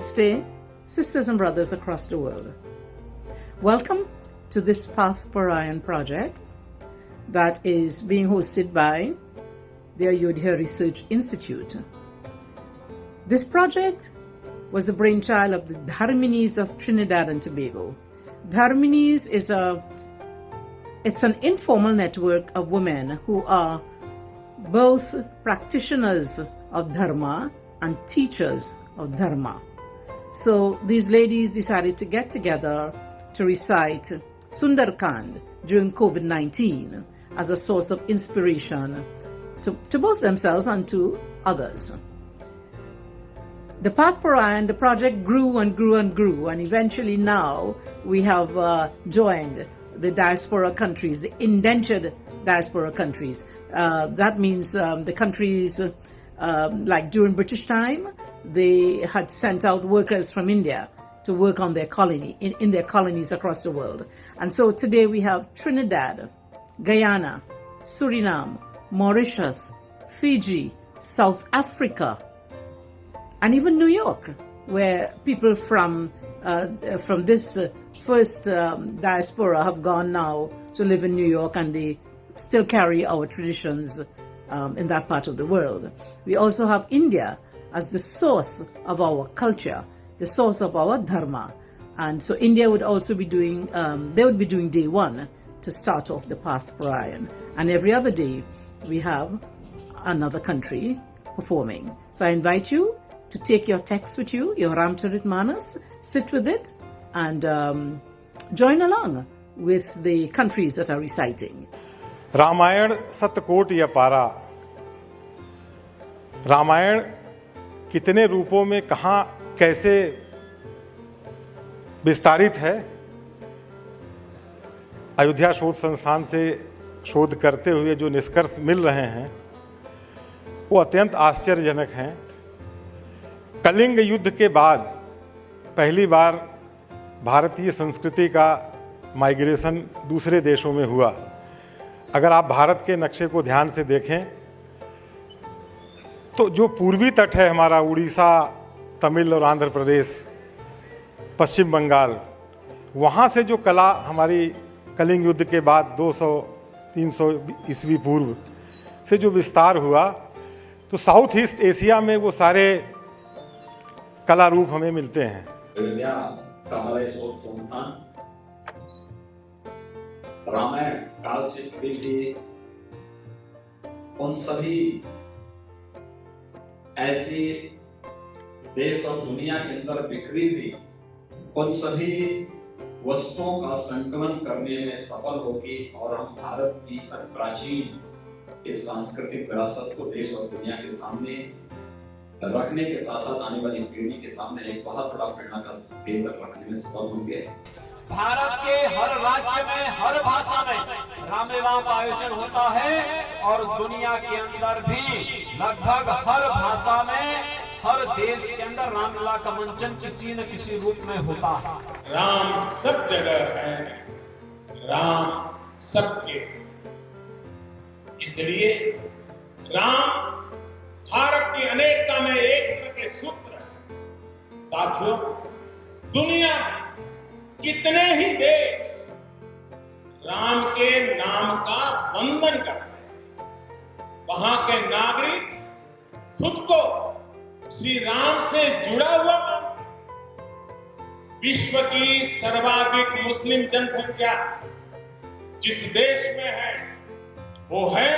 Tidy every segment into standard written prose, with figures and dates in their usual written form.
Namaste, sisters and brothers across the world. Welcome to this Path Parayan project that is being hosted by the Ayodhya Research Institute. This project was a brainchild of the Dharminis of Trinidad and Tobago. Dharminis is an informal network of women who are both practitioners of Dharma and teachers of Dharma. So these ladies decided to get together to recite Sundarkand during COVID-19 as a source of inspiration to both themselves and to others. The Path Parayan, the project grew and grew and grew, and eventually now we have joined the diaspora countries, the indentured diaspora countries. That means the countries like during British time, they had sent out workers from India to work on their colony, in their colonies across the world. And so today we have Trinidad, Guyana, Suriname, Mauritius, Fiji, South Africa, and even New York, where people from this first diaspora have gone now to live in New York, and they still carry our traditions in that part of the world. We also have India as the source of our culture, the source of our Dharma. And so India would also be doing, they would be doing day one to start off the Path Parayan. And every other day we have another country performing. So I invite you to take your text with you, your Ramcharit Manas, sit with it, and join along with the countries that are reciting. Ramayan सतकोट या पारा। रामायण कितने रूपों में कहाँ कैसे विस्तारित है, अयोध्या शोध संस्थान से शोध करते हुए जो निष्कर्ष मिल रहे हैं वो अत्यंत आश्चर्यजनक हैं। कलिंग युद्ध के बाद पहली बार भारतीय संस्कृति का माइग्रेशन दूसरे देशों में हुआ। अगर आप भारत के नक्शे को ध्यान से देखें तो जो पूर्वी तट है हमारा, उड़ीसा, तमिल और आंध्र प्रदेश, पश्चिम बंगाल, वहाँ से जो कला हमारी कलिंग युद्ध के बाद 200-300 ईस्वी पूर्व से जो विस्तार हुआ, तो साउथ ईस्ट एशिया में वो सारे कला रूप हमें मिलते हैं। अयोध्या का हमारा शोध संस्थान रामायण काल से जुड़ी हुई उन सभी ऐसी देश और दुनिया के अंदर बिखरी हुई उन सभी वस्तुओं का संकलन करने में सफल होगी और हम भारत की प्राचीन इस सांस्कृतिक विरासत को देश और दुनिया के सामने रखने के साथ साथ आने वाली पीढ़ी के सामने एक बहुत बड़ा प्रेरणा का केंद्र रखने में सफल होंगे। भारत के हर राज्य में, हर भाषा में रामलीला का आयोजन होता है और दुनिया के अंदर भी लगभग हर भाषा में, हर देश के अंदर रामलीला का मंचन किसी न किसी रूप में होता है। राम सब जगह है, राम सबके। इसलिए राम भारत की अनेकता में एकता के सूत्र है। साथियों, दुनिया कितने ही देश राम के नाम का वंदन करते हैं। वहां के नागरिक खुद को श्री राम से जुड़ा हुआ मानते हैं। विश्व की सर्वाधिक मुस्लिम जनसंख्या जिस देश में है वो है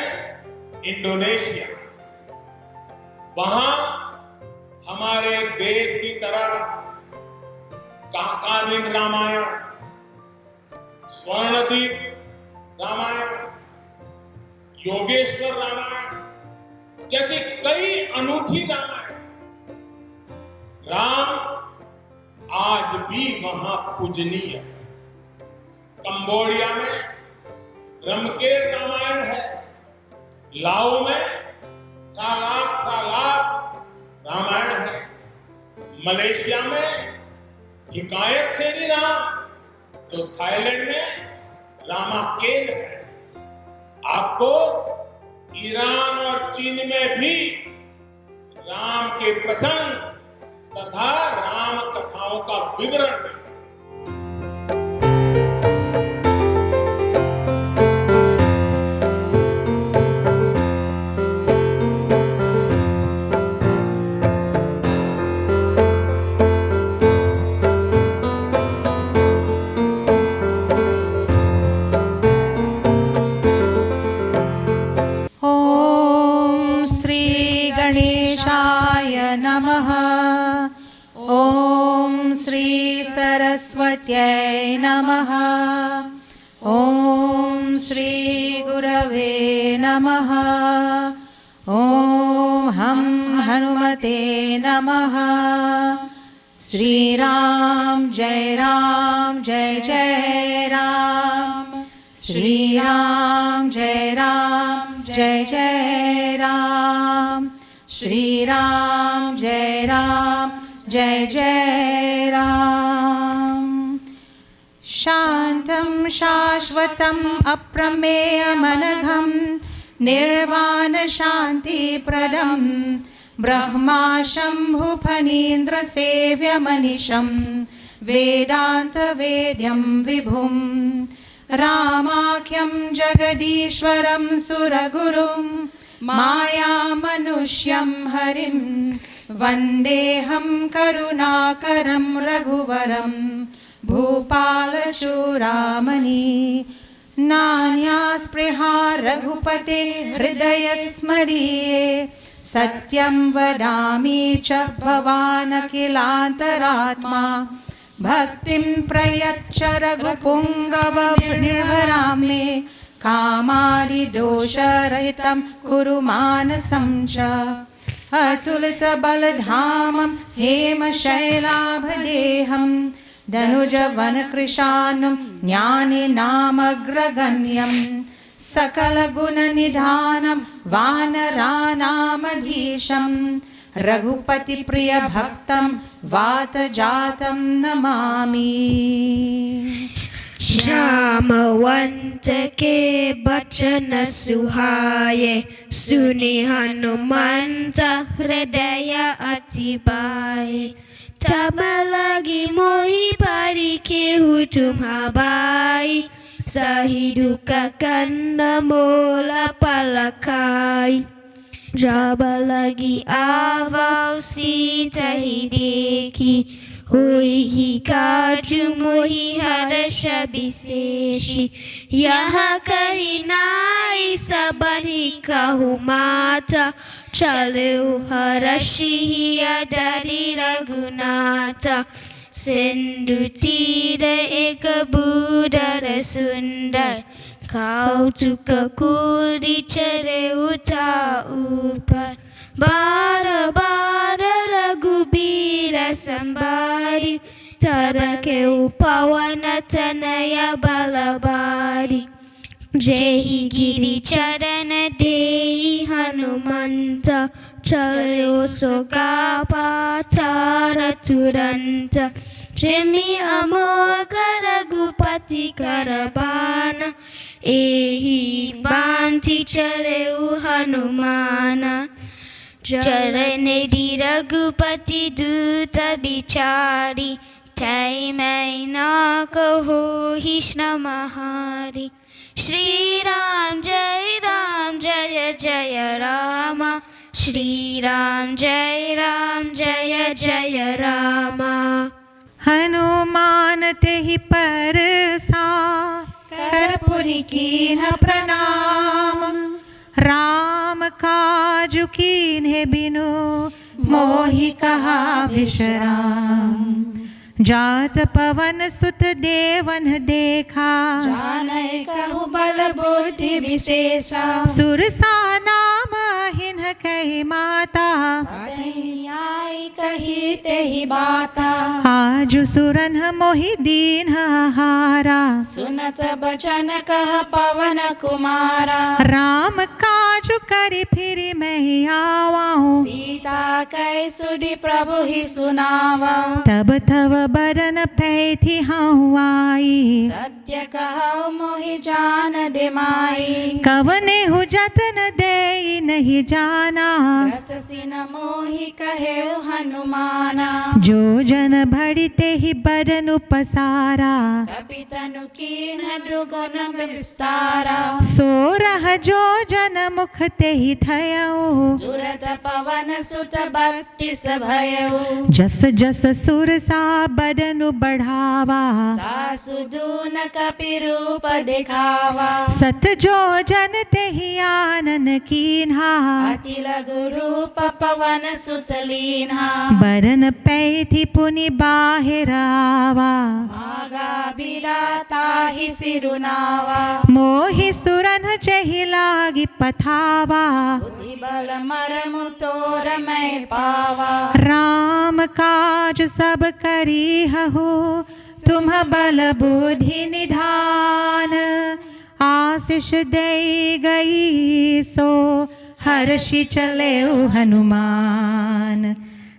इंडोनेशिया। वहां हमारे देश की तरह काकाविन रामायण, स्वर्णदीप रामायण, योगेश्वर रामायण जैसी कई अनूठी रामायण, राम आज भी वहां पूजनीय है। कंबोडिया में रमकेर रामायण है, लाओ में तालाब रामायण है, मलेशिया में हिकायत शेरी राम, तो थाईलैंड में रामाकेन है। आपको ईरान और चीन में भी राम के प्रसंग तथा राम कथाओं का विवरण में नमः। ॐ श्री सरस्वत्यै नमः। ॐ श्री गुरवे नमः। ॐ हम हनुमते नमः। श्री राम जय जय राम। श्री राम जय जय राम। श्री राम जय जय राम। शांतं शाश्वतम् अप्रमेयमनघं निर्वाण शान्तिप्रदं ब्रह्मा शम्भु फणीन्द्र सेव्यमनिशं वेदान्तवेद्यं विभुं रामाख्यं जगदीश्वरं सुरगुरुं मायामनुष्यं हरिं वन्देऽहं करुणाकरं रघुवरं भूपालचूडामणि। नान्या स्पृहा रघुपते हृदयस्मरीये सत्यं वदामि च भवान् अखिलान्तरात्मा। भक्तिं प्रयच्छ रघुपुङ्गव निर्भरां मे कामादिदोषरहितं कुरु मानसं च। अतुलितबलधामं हेमशैलाभदेहं धनुजवनकृशानुं ज्ञानिनामग्रगण्यं सकलगुणनिधानं वानराणामधीशं रघुपतिप्रियभक्तं वातजातं नमामि। जामवंत के बचन सुहाये सुनि हनुमंत हृदय अति पाए। तब लगी मोहि परिखेहु तुम्हाबाई सही दुख कंद मोल पलखाई। जब लगी आवौ सीता ही देखी हुई ही काजु मोहि हर्ष विशेषी। यह कही नाई सबनि कहु माता चलऊ हर्षि अडरि रघुनाथा। सिंधु तीर एक बूढ़र सुंदर कौतुक कूदि चढ़े उठा ऊपर। बार बार रघुबीर संबारी तरके पवन तनय बलबारी। जेहि गिरि चरण देहि हनुमंत चलो सोगा पातार तुरंत। जेमि अमोघ रघुपति करबान एहि बांधि चलेउ हनुमान। चरणि रघुपति दूत बिचारी तै मैं न कहो हिष्णमहारी। श्री राम जय जय राम। श्री राम जय जय राम। हनुमान तेहि परसा कर्पूरि कीन्ह प्रणाम। राम काजु कीन्हे बिनु मोहि कहा विश्राम। जात पवन सुत देवन देखा जानै कहु बल बुद्धि विशेषा। सुरसा नाम हिन्ह कहि माता आई कही तेहि बाता। आजु सुरन मोहि दीन्ह हारा। सुनत बचन कह पवन कुमारा। राम काज काजु करी फिर मैं आवाऊं। सीता कै सुधि प्रभु ही सुनावा। तब तब बरन पैथी हूँ आई। सत्य कहु मोहि जान दे माई। कवने हो जतन दे नहीं जाना। रस सिन मोहि कहे हनुमाना। जो जन भड़ते ही बरन उपसारा। कपितनु कीन दुगुन विस्तारा। सो रह जो जन मुख ते ही थयऊ। दुरत पवन सुत बत्तीस भयऊ। जस जस सुर सा बरन बढ़ावा। तासु दून कपि रूप दिखावा। सत जो जन ते ही आनन कीन्हा। अति लघु रूप पवन सुत लीन्हा। बरन पैथी पुनि बाहिर आवा। मागा बिराता ही सिरुनावा। मोहि सुरन चहि लागी पथावा। बुद्धि बल मरमु तोर मैं पावा। राम काज सब करी हो तुम बल बुद्धि निधान। आशीष दे गई सो हर्षि चले हनुमान।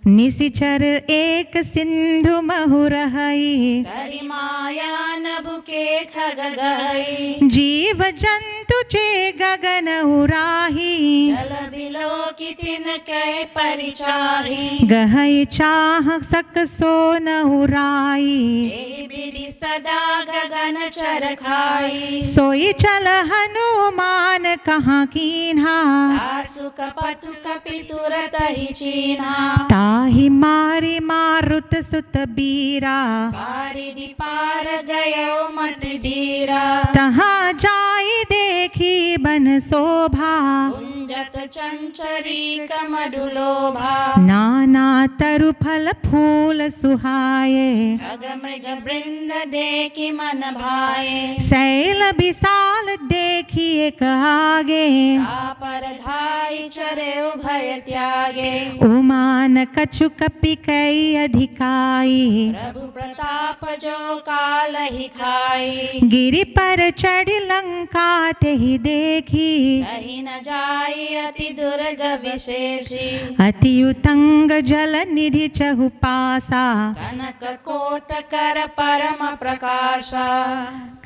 निशिचर एक सिंधु महु रहई। करि माया नभु के खग गई। जीव जंतु चे गगन उराही। जल बिलो की तिन कै परिचाही। गहई चाह सक सो न उराई। एहि विधि सदा गगन चर खाई। सोई चल हनुमान कहाँ कीन्हा। तासु कपतु कपि तुरत ही चीन्हा। ताहि मारी मारुत सुत बीरा। पारिधि पार गयो मत धीरा। तहाँ जाई देखी बन शोभा। कुंजत चंचरी कमडुलोभा। नाना तरु फल फूल सुहाए। खग मृग वृंद देखी मन भाए। शैल विशाल देखी एक आगे। पर धाई चरे उभय त्यागे। उमान कछु कपि कई अधिकाई। प्रभु प्रताप जो काल ही खाई। गिरि पर चढ़ लंका ते ही देखी। कहीं न जाई अति दुर्ग विशेषी। अति उतंग जल निधि चहु पासा। कनक कोट कर परम प्रकाशा।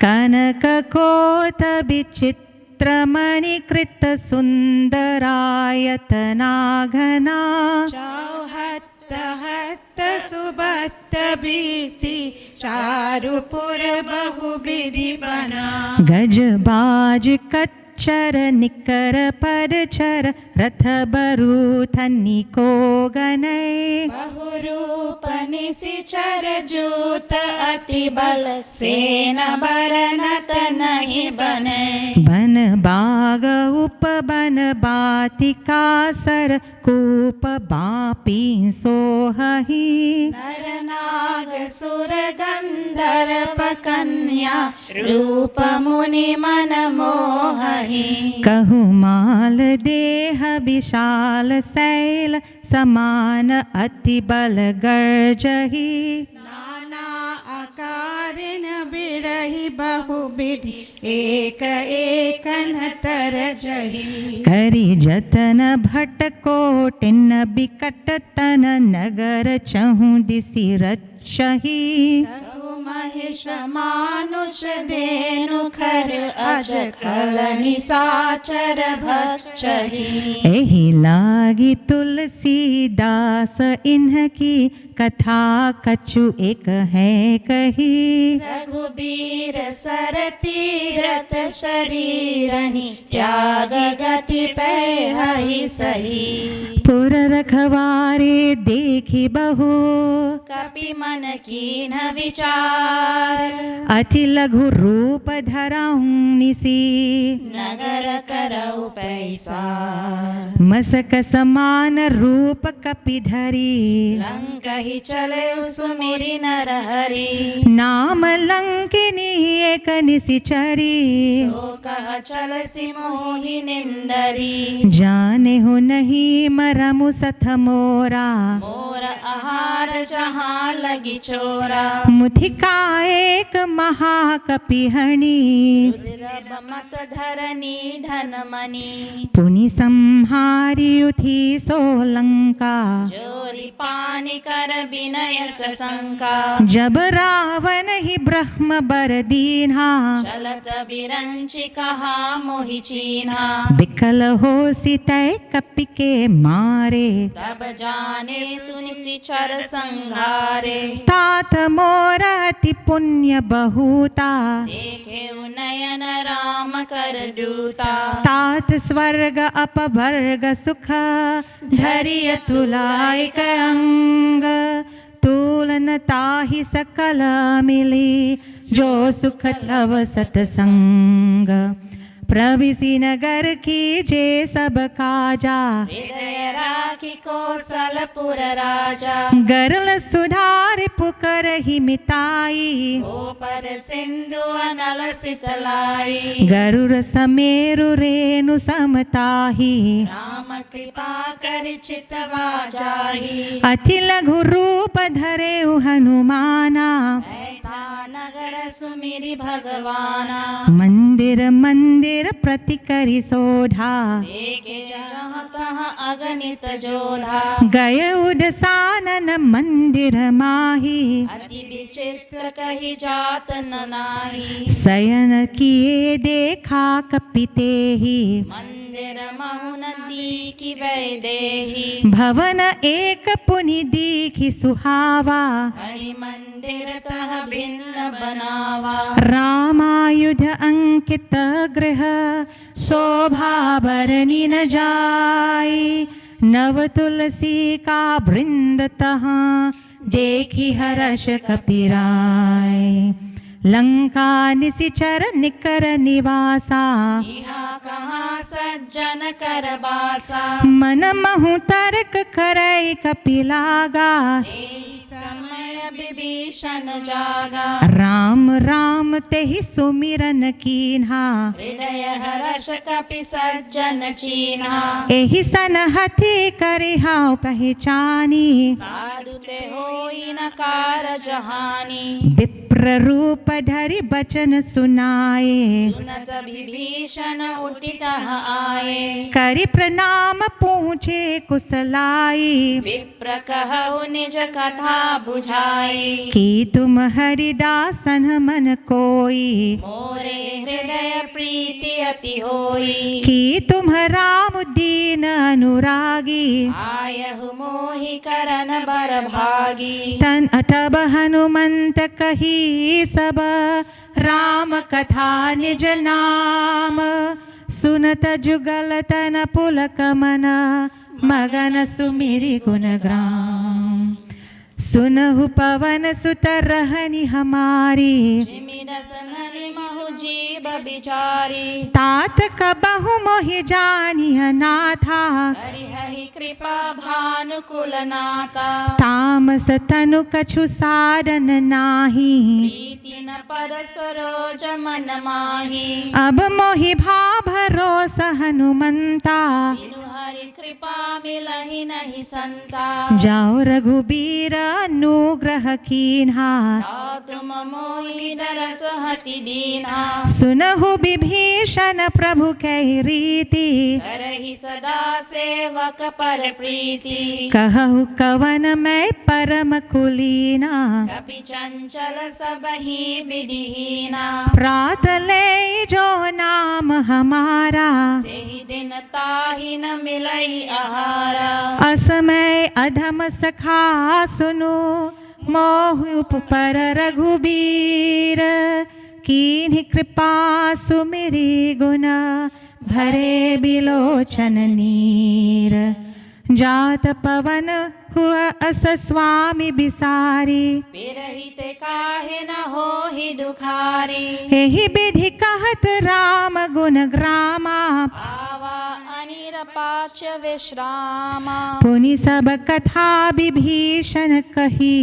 कनक कोट विचित्रमणि कृत सुंदरायतना घना। हत्त हत्त सुबत्त बीती। चारुपुर बहु विधि बना। गज बाज कच्चर निकर पर चर। रथ बरूथनि को गनय। बहुरूप निशिचर जूत अति बल। सेन बरनत नहीं बने। बन बाग उप बन बातिका सर। कूप बापी सोहहि। नर नाग सुर गंधर्व कन्या। रूप मुनि मन मोहहि। कहु माल देह विशाल शैल। समान अति बल गर्जहि। नाना आकारिन बिरहि बहु विधि। एक एक नतर जही। करि जतन भट कोटिन बिकट तन। नगर चहु दिसि रचहि। महिष मानुष देनु खर। अज कल निसाचर भक्षहि। एहि लागी तुलसीदास इन्हकी। कथा कछु एक है कही। रघुबीर सर तीरथ शरीरहि। त्याग गति पै हहि सही। पुर रखवारे देखी बहु। कपि मन कीन विचार। अति लघु रूप धराऊं निसी। नगर करऊ पैसा। मसक समान रूप कपि धरी। लंका ही चले सुमिरि नर हरि। नाम लंकिनी एक निशिचरी। सो कह चल सि मोहि निंदरी। जाने हो नहीं मरमु सथ मोरा। मोर आहार जहाँ लगी चोरा मुथिका एक महाकपिहणी रुद्रब मत धरनी धन मनी पुनि संहारी उठी सोलंका जोरी पानी कर विनय सशंका जब रावण ही ब्रह्म बर दीन्हा चलत बिरंची कहा मोहि चीन्हा विकल हो सितय कपि के मारे तब जाने सुनि चर संघारे तात मोर अति पुण्य बहुता देखे नयन राम कर दूता तात स्वर्ग अपवर्ग सुख धरिय तुलायक अंग तुलन ताहि सकल मिली जो सुख लव सतसंग प्रविसी नगर की जे सब काजा हृदय राखी कौशलपुर राजा गरल सुधार पुकर ही मिताई गोपर सिंधु अनल सितलाई गरुड़ समेरु रेणु समताही राम कृपा कर चितवा जाही अति लघु रूप धरे हनुमाना ऐथा नगर सुमिरि भगवाना मंदिर मंदिर प्रति करि सोधा देखे जहाँ तहाँ अगणित जोधा गय उडसानन मंदिर माही अति विचित्र कही जात न नाही शयन किए देखा कपिते ही मंदिर महु नदी की वैदेही भवन एक पुनि दीखि सुहावा हरि मंदिर तह भिन्न बनावा रामायुध अंकित गृह शोभा बरनी न जाई नव तुलसी का वृंद तहाँ देखी हर्ष कपिराय लंका निशिचर निकर निवासा यहाँ कहाँ सज्जन कर बासा मन महु तर्क करई कपिलागा समय विभीषण जागा राम राम तेहि सुमिरन कीन्हा हृदय हर्ष कपि सज्जन चीन्हा एहि सन हथि करिहाउ पहचानी साधु ते होई न कार जहानी विप्र रूप धरि बचन सुनाए सुनत विभीषण उठित आए करि प्रणाम पूछे कुशलाई विप्र कहु निज कथा बुझाई कि तुम हरिदासन मन कोई मोरे हृदय प्रीति अति होई कि तुम राम दीन अनुरागी आयहु मोहि करन बर भागी तन अटब हनुमंत कही सब राम कथा निज नाम सुनत जुगल तन पुलक मन मगन सुमिरि गुणग्राम सुनहु पवन सुत रहनि हमारी जिमिन सननि महु जीव बिचारी तात कबहु मोहि जानि अनाथा हरि कृपा भानुकुल नाता तामस तनु कछु साधन नाही प्रीति न पर सरोज मन माही अब मोहि भा भरोस हनुमंता बिनु हरि कृपा मिलहि नहीं संता जाओ रघुबीर अनुग्रह कीन्हा तुम मोहि दरस हति दीना सुनहु विभीषण प्रभु कहि रीति करहि सदा सेवक पर प्रीति कहु कवन मैं परम कुलीना कपि चंचल सबहि विधिहीना प्रात ले जो नाम हमारा तेहि दिन ताहि न मिलई आहारा असमय अधम सखा सुनो मोह पर रघुबीर कीन्हि कृपा सुमिरि गुण भरे बिलोचन नीर जात पवन हुआ अस स्वामी बिसारी बिरहित काहे न होहि दुखारी एहि विधि कहत राम गुण ग्रामा आवा अनिरपाच विश्रामा पुनि सब कथा विभीषण कही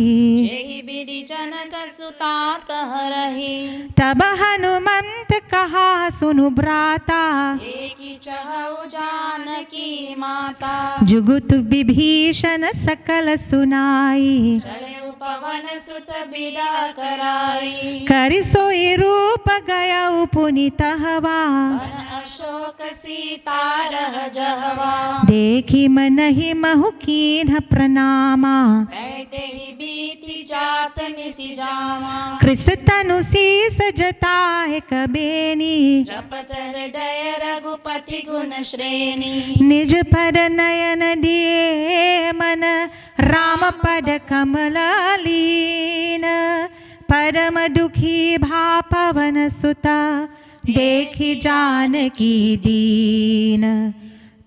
जेहि विधि जनक सुता तह रही तब हनुमंत कहा सुनु भ्राता एकी चहु जानकी माता जुगुत विभीषण सकल सुनाई चले पवन सुत बिदा कराई करि सोई रूप गया पुनीत हवा वन अशोक सीता रह जहवा देखी मन ही महु कीन्ह प्रणामा बैठे ही बीती जात निसि जावा कृस तनु शीस जताए कबेनी जपत हृदय रघुपति गुण श्रेणी निज पद नयन दिए मन राम पद कमल लीन परम दुखी भा पवन सुता देखी जानकी दीन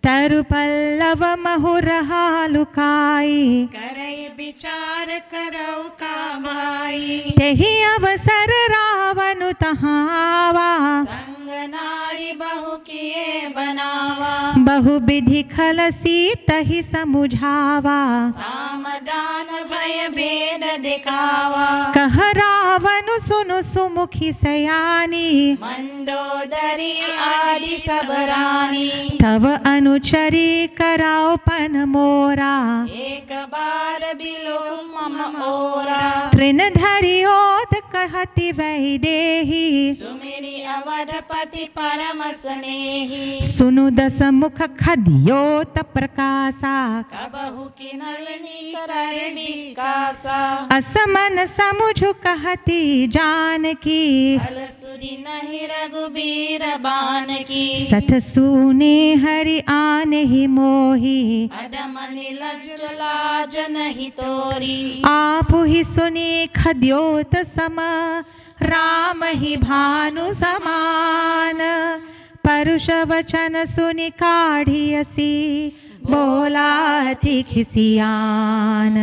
तरु पल्लव महु रहा लुकाई करई विचार करौ का भाई तेहि अवसर रावण तहावा संग नारी बहु किए बनावा बहु विधि खलसी तहि समुझावा सामदान भय भेद दिखावा कह रावण सुनु सुमुखी सयानी मंदोदरी आदि सब रानी तव अनुचरी कराओ पन मोरा एक बार बिलो मम ओरा तृण धरियोत कहति वैदेही सुमिरी अवधपति परम स्नेही सुनु दस मुख खदियोत प्रकाशा कबहु किनलनी कर विकासा असमन समुझु कहति जानकी फल सुरी नहीं रघुबीर बान की सत सुने हरि आन ही मोही अदम निलज्ज लाज नहीं तोरी आप ही सुनी खद्योत सम राम ही भानु समान परुष वचन सुनि काढ़ियसी बोलाति खिसियान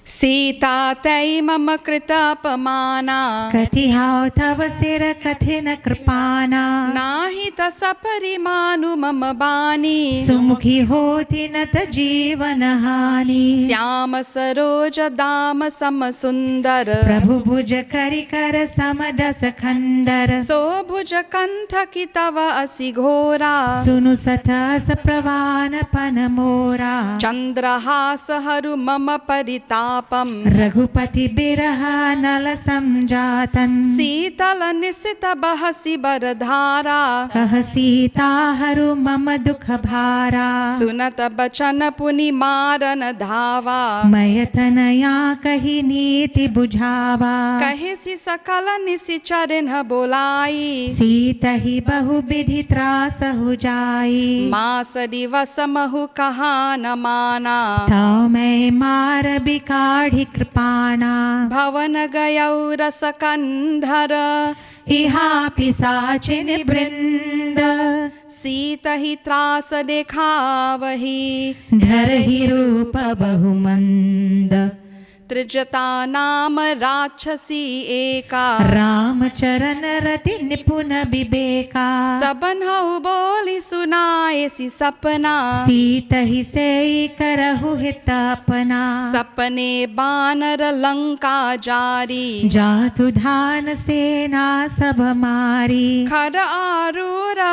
सीता तै मम कृत अपमाना कथिहाओ तव सिर कथिन कृपाना नाही तस परिमानु मम बानी सुमुखी होती नत जीवन हानि श्याम सरोज दाम सम सुंदर प्रभु भुज करि कर समदस खंडर सो भुज कंठ की तव असि घोरा सुनु सतस प्रवान पन मोरा चंद्रहास हरु मम परितापम रघुपति बिरह नल समझातन शीतल निशित बहसी बरधारा कह सीता हरु मम दुख भारा सुनत बचन पुनि मारन धावा मयतनया कही नीति बुझावा कहे सी सकल निशिचरिन बोलाई सीता ही बहु विधि त्रास हो जाई मास दिवस महु कहा न माना ताऊ मैं मार बिकाढ़ी कृपाना भवन गयौ रस कंधर इहा पिसाचिन वृंद सीत ही त्रास देखावही धरहि रूप बहुमंद त्रिजता नाम राक्षसी एका राम चरण रति निपुण विवेका सबन हऊ बोली सुनाए सी सपना सीत ही से करहु हित अपना सपने बानर लंका जारी जातु धान सेना सब मारी खर आरूर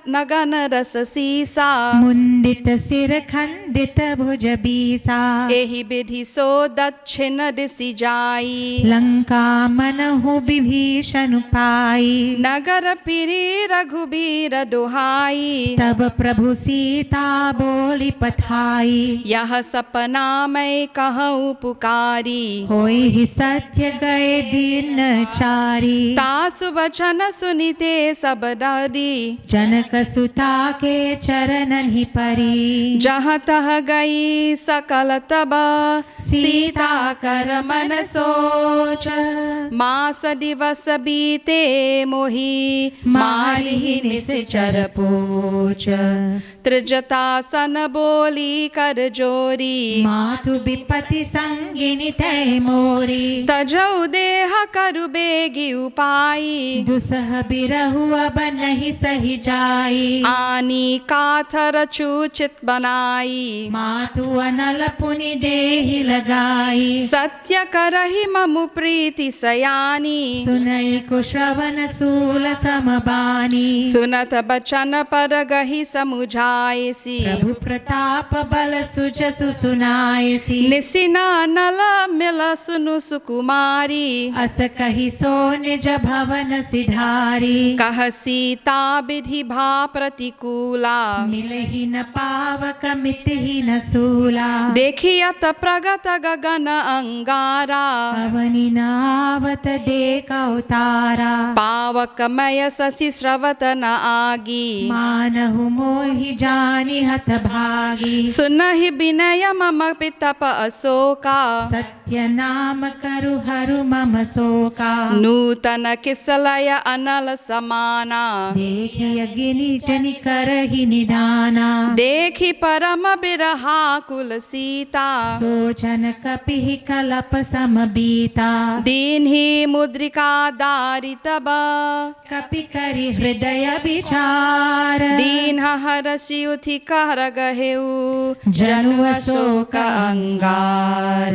नगन रस सीसा मुंडित सिर खंडित भुज बीसा एहि विधि सो दक्षिण दिशि जाई लंका मनहु विभीषण पाई नगर फिरी रघुबीर दुहाई तब प्रभु सीता बोली पठाई यह सपना मैं कहूँ पुकारी होई ही सत्य गए दिन चारी तासु वचन सुनिते सब डरी जनक सुता के चरणन ही परी जहाँ तह गई सकल तब सीता कर मन सोच मास दिवस बीते मोही मारी निश्चर पोच त्रिजतासन बोली कर जोरी मातु विपति संगिनी तय मोरी तजौ देह करु बेगी उपाई दुसह बिरहु अब नहीं सही जाई आनी काथर चूचित बनाई मातु अनल पुनि देहि लगाई सत्य करहि ममु प्रीति सयानी सुनई कुश्रवण सूल समबानी सुनत बचन पर गहि समुझा गायसी प्रभु प्रताप बल सुजसु सुनायसी निसिना नल मिल सुनु सुकुमारी अस कहि सो निज भवन सिधारी कह सीता विधि भा प्रतिकूला मिलहि न पावक मितहि न सूला देखियत प्रगत गगन अंगारा पवनि नावत देख अवतारा पावक मय शशि श्रवत न आगी मानहु मोहि जानि हत भागी सुनहि विनय मम पितप अशोका सत्य नाम करु हरु मम शोका नूतन किसलय अनल समाना देखिय गिनि जनि करहि निदाना देखि परम बिरहा कुल सीता सोचन कपिहि कलप समबीता दीन्हि मुद्रिका दारि तब कपि करि हृदय विचार दीन हरषि उथि कर गहेउ जनु अशोक अंगार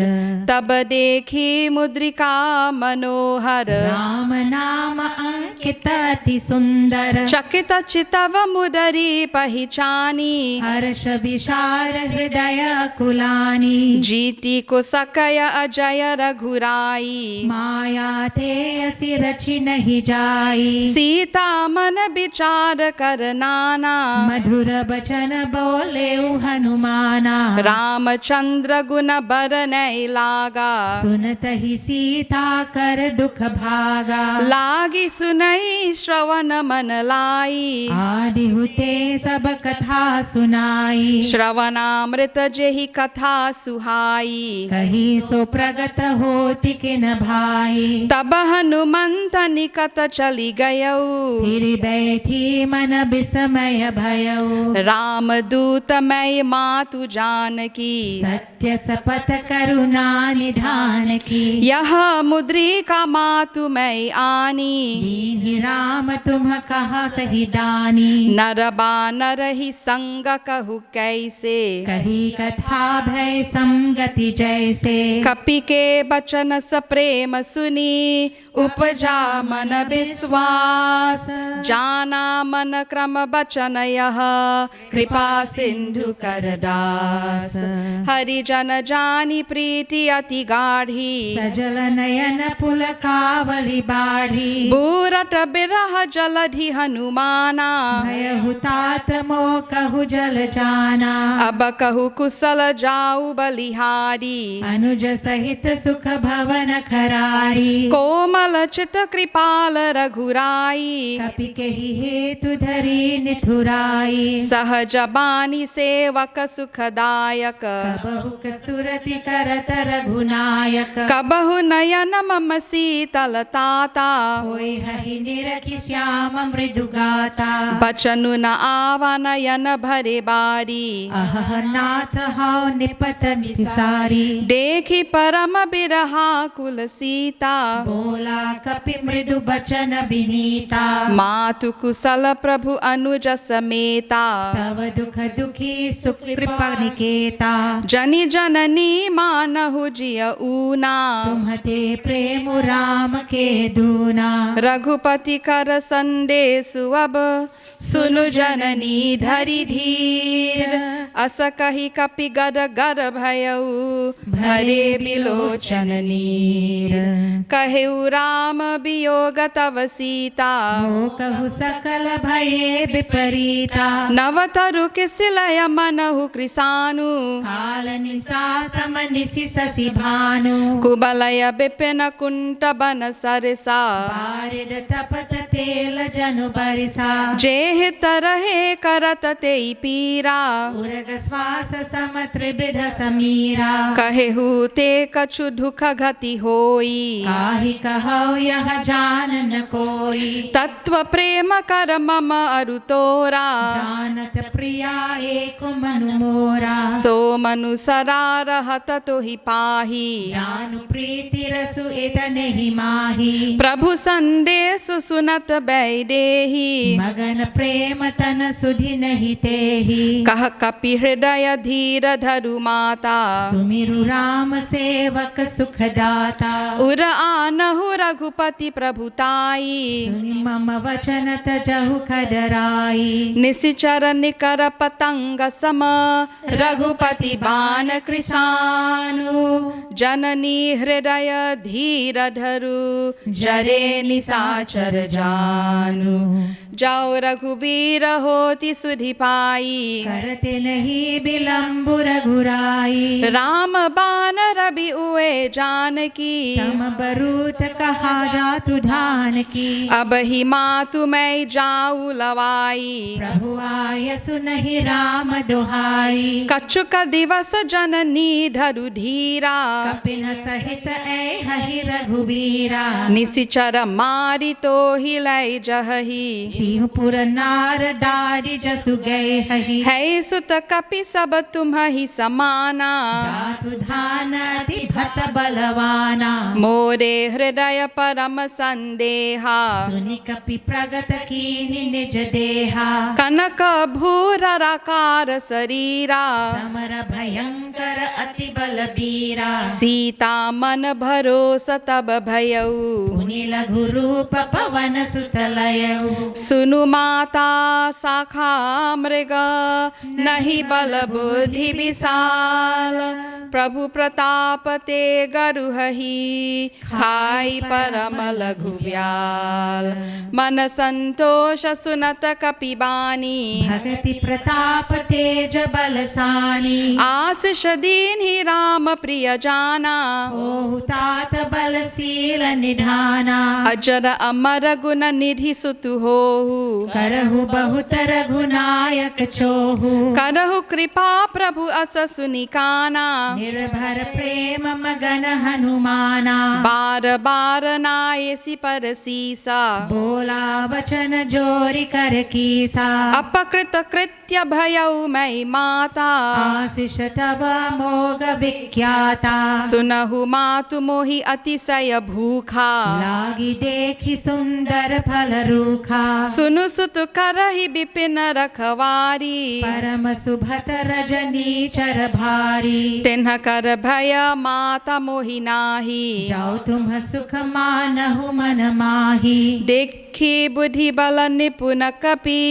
तब देखी मुद्रिका मनोहर राम नाम अंकित अति सुंदर चकित चितव मुदरी पहिचानी हर्ष विशाल हृदय कुलानी जीति को सकय अजय रघुराई माया थे असि रचि नहीं जाई सीता मन विचार कर नाना मधुर बचन बोले हनुमाना रामचंद्र गुण बर नहीं लागा सुनत ही सीता कर दुख भागा लागी सुनई श्रवण मन लाई आदि हुते सब कथा सुनाई श्रवणामृत जेहि कथा सुहाई कही सो प्रगट होति किन भाई तब हनुमंत निकट चली गयऊ फिर बैठी मन विस्मय भयऊ राम दूत मय मातु जानकी सत्य सपथ करुणा निधान की यह मुद्रिका मातु मय आनी दीन्हि राम तुम कहा सही दानी नर बानर ही संग कहु कैसे कही कथा भय संगति जैसे कपि के बचन स प्रेम सुनी उपजा मन विश्वास जाना मन क्रम बचन यह कृपा सिंधु कर दास हरिजन जानी प्रीति अति गाढ़ी सजल नयन पुल कावली बाढ़ी बूरट बिरह जलधि हनुमाना भय हुतात मो कहु जल जाना अब कहु कुशल जाऊ बलिहारी अनुज सहित सुख भवन खरारी कोमल चित कृपाल रघुराई कपि कहि हेतु धरी निठुराई सहज बानी सेवक सुखदायक कबहुक सुरति करत रघुनायक कबहु नयन मम शीतल ताता होय हहि निरखि श्याम मृदु गाता बचनु न आवा नयन भरे बारी अह नाथ हाउ निपत मिसारी देखी परम बिरहा कुल सीता बोला कपि मृदु बचन विनीता मातु कुशल प्रभु अनुज समेता तव दुख दुखी सुख कृपा निकेता जनि जननी मानहु जिय ऊना तुम्हते प्रेम राम के दूना रघुपति कर संदेश अब सुनु जननी धरि धीर अस कहि कपि गर गर भयऊ भरे बिलोचन नीर कहेउ राम वियोग तव सीता हो कहु सकल भये विपरीता नवतरु किसिलय मनहु कृसानु काल निसा सम निसि शशि भानु कुबलय विपिन कुंट बन सरसा बारिद तपत तेल जनु बरिसा जेहि तरहे करत तेई पीरा उरग श्वास सम त्रिविध समीरा कहेहु ते कछु दुख घति होई काहि कहौ यह जान न कोई तत्व प्रेम कर मम अरु तोरा जानत प्रिया एक मनु मोरा सो मनु सरा रहत तोहि पाही जानु प्रीति रसु इतन ही माही प्रभु संदेश सुनत बैदेही मगन प्रेम तन सुधि नहीं तेहि कह कपि हृदय धीर धरु माता सुमिरु राम सेवक सुखदाता उर आनहु रघुपति प्रभुताई सुनि मम वचन तजहु खडराई निशिचर निकर पतंग सम रघुपति बाण कृसानु जननी हृदय धीर धरु जरे निसाचर जानु जाओ रघुवीर होति सुधि पाई करते नहीं बिलम्बु रघुराई राम बाण रवि उए जानकी तम बरूत कहा जातु धान की अब ही मातु मैं जाऊ लवाई प्रभु आय सुनहि राम दुहाई कछुक दिवस जननी धरु धीरा कपिन सहित ऐ हहि रघुबीरा निशिचर मारि तो ही लय जहही तिहु पुर नार दारि जसु गए हहि है सुत कपि सब तुम्हि समाना जातु धान अति भत बलवाना मोरे हृदय परम संदेहा सुनि कपि प्रगत कीन्हि निज देहा कनक भूर राकार शरीरा समर भयंकर अति बलबीरा सीता मन भरोस तब भयऊ पुनि लघु रूप पवन सुत लयऊ सुनु माता शाखा मृग नहीं बल बुद्धि विशाल प्रभु प्रताप ते गरुहहि खाई परम लघु व्याल मन संतोष सुनत कपिबानी भगति प्रताप तेज बलसानी आशीष दीन्हि राम प्रिय जाना ओहु तात बलशील निधाना अजर अमर गुण निधि सुतु होहु करहु बहुत रघुनायक छोहु करहु कृपा प्रभु अस सुनिकाना निर्भर प्रेम मगन हनुमाना बार बार नायसी पर सीसा बोला वचन जोरि कर कीसा अपकृत कृत्य भयउ मई माता आशीष तव मोग विख्याता सुनहु मातु मोहि अतिशय भूखा लागी देखी सुंदर फल रूखा सुनु सुत करहि विपिन रखवारी परम सुभत रजनी चर भारी तिन्ह कर भय माता मोहि नाही जाओ तुम सुख मानहु मन माही देखी बुद्धि बल निपुण कपि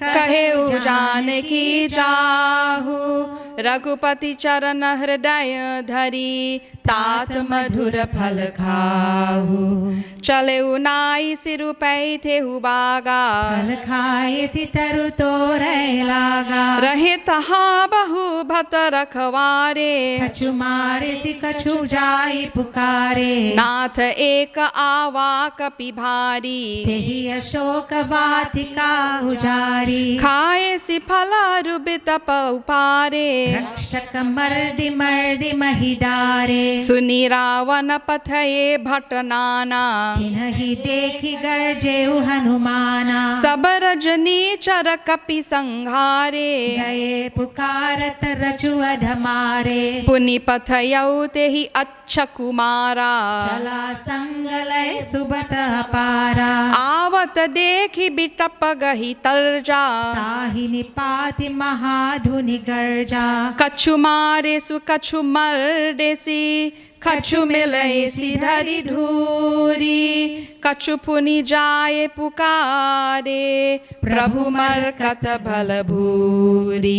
कहे जानकी जाहु रघुपति चरण हृदय धरी तात मधुर फल खाहु चले उनाई सिरु पैथेहु बागा फल खाए सितरु तोरे लागा रहे तहा बहु भत रखवारे कछु मारे सि कछु जाई पुकारे नाथ एक आवा कपि भारी तेहि अशोक वाटिका उजारी खाए सि फलारु बितप उपारे रक्षक मर्दि मर्दि महि डारे सुनि रावण पथये भट नाना तिन्हि देखि गर्जेउ हनुमाना सब रजनी चर कपि संहारे गए पुकारत रचु अधमारे पुनि पथयउ तेहि अच्छा कुमारा चला संग लय सुबत अपारा आवत देखि बिटप गहि तर्जा ताहि निपाति महाधुनि गर्जा कछु मारे सु कछु मर्डेसी कछु मिलैसी धरि धूरी कछु पुनि जाए पुकारे प्रभु मरकत भल भूरी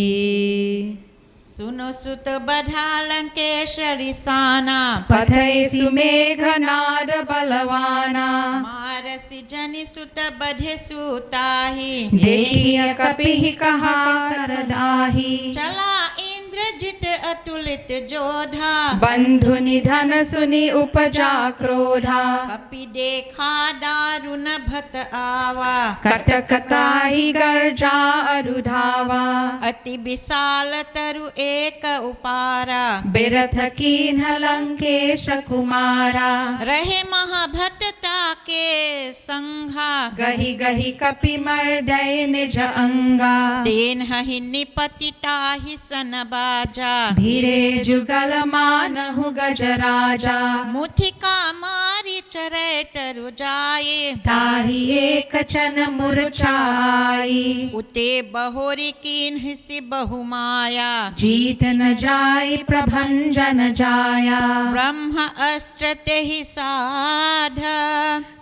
सुनो सुत बधा लंकेश्वरी साना पथै सुमेघ नाद बलवाना मारसी जनि सुत बधे सुताही देखिय कपिहि कहा कर दाही चला इंद्रजित अतुलित जोधा बंधु निधन सुनि उपजा क्रोधा कपि देखा दारुण भत आवा कटकताहि गर्जा अरुधावा अति विशाल तरु एक उपारा बिरथ कीन्ह लंकेश कुमारा रहे महाभटता के संघा गहि गहि कपि मर्दय निज अंगा तेन ही निपतिता ही सन बाजा भीरे जुगल मानहु गजराजा मुथिका मारी चरे तरु जाए ताहि एक चन मूर्छाई उते बहोरी कीन हिसी बहुमाया जीत न जाय प्रभंजन जाया ब्रह्म अस्त्र ते ही साध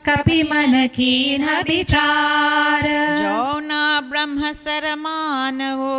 कपि मन कीन विचार जौना ब्रह्म सरमान हो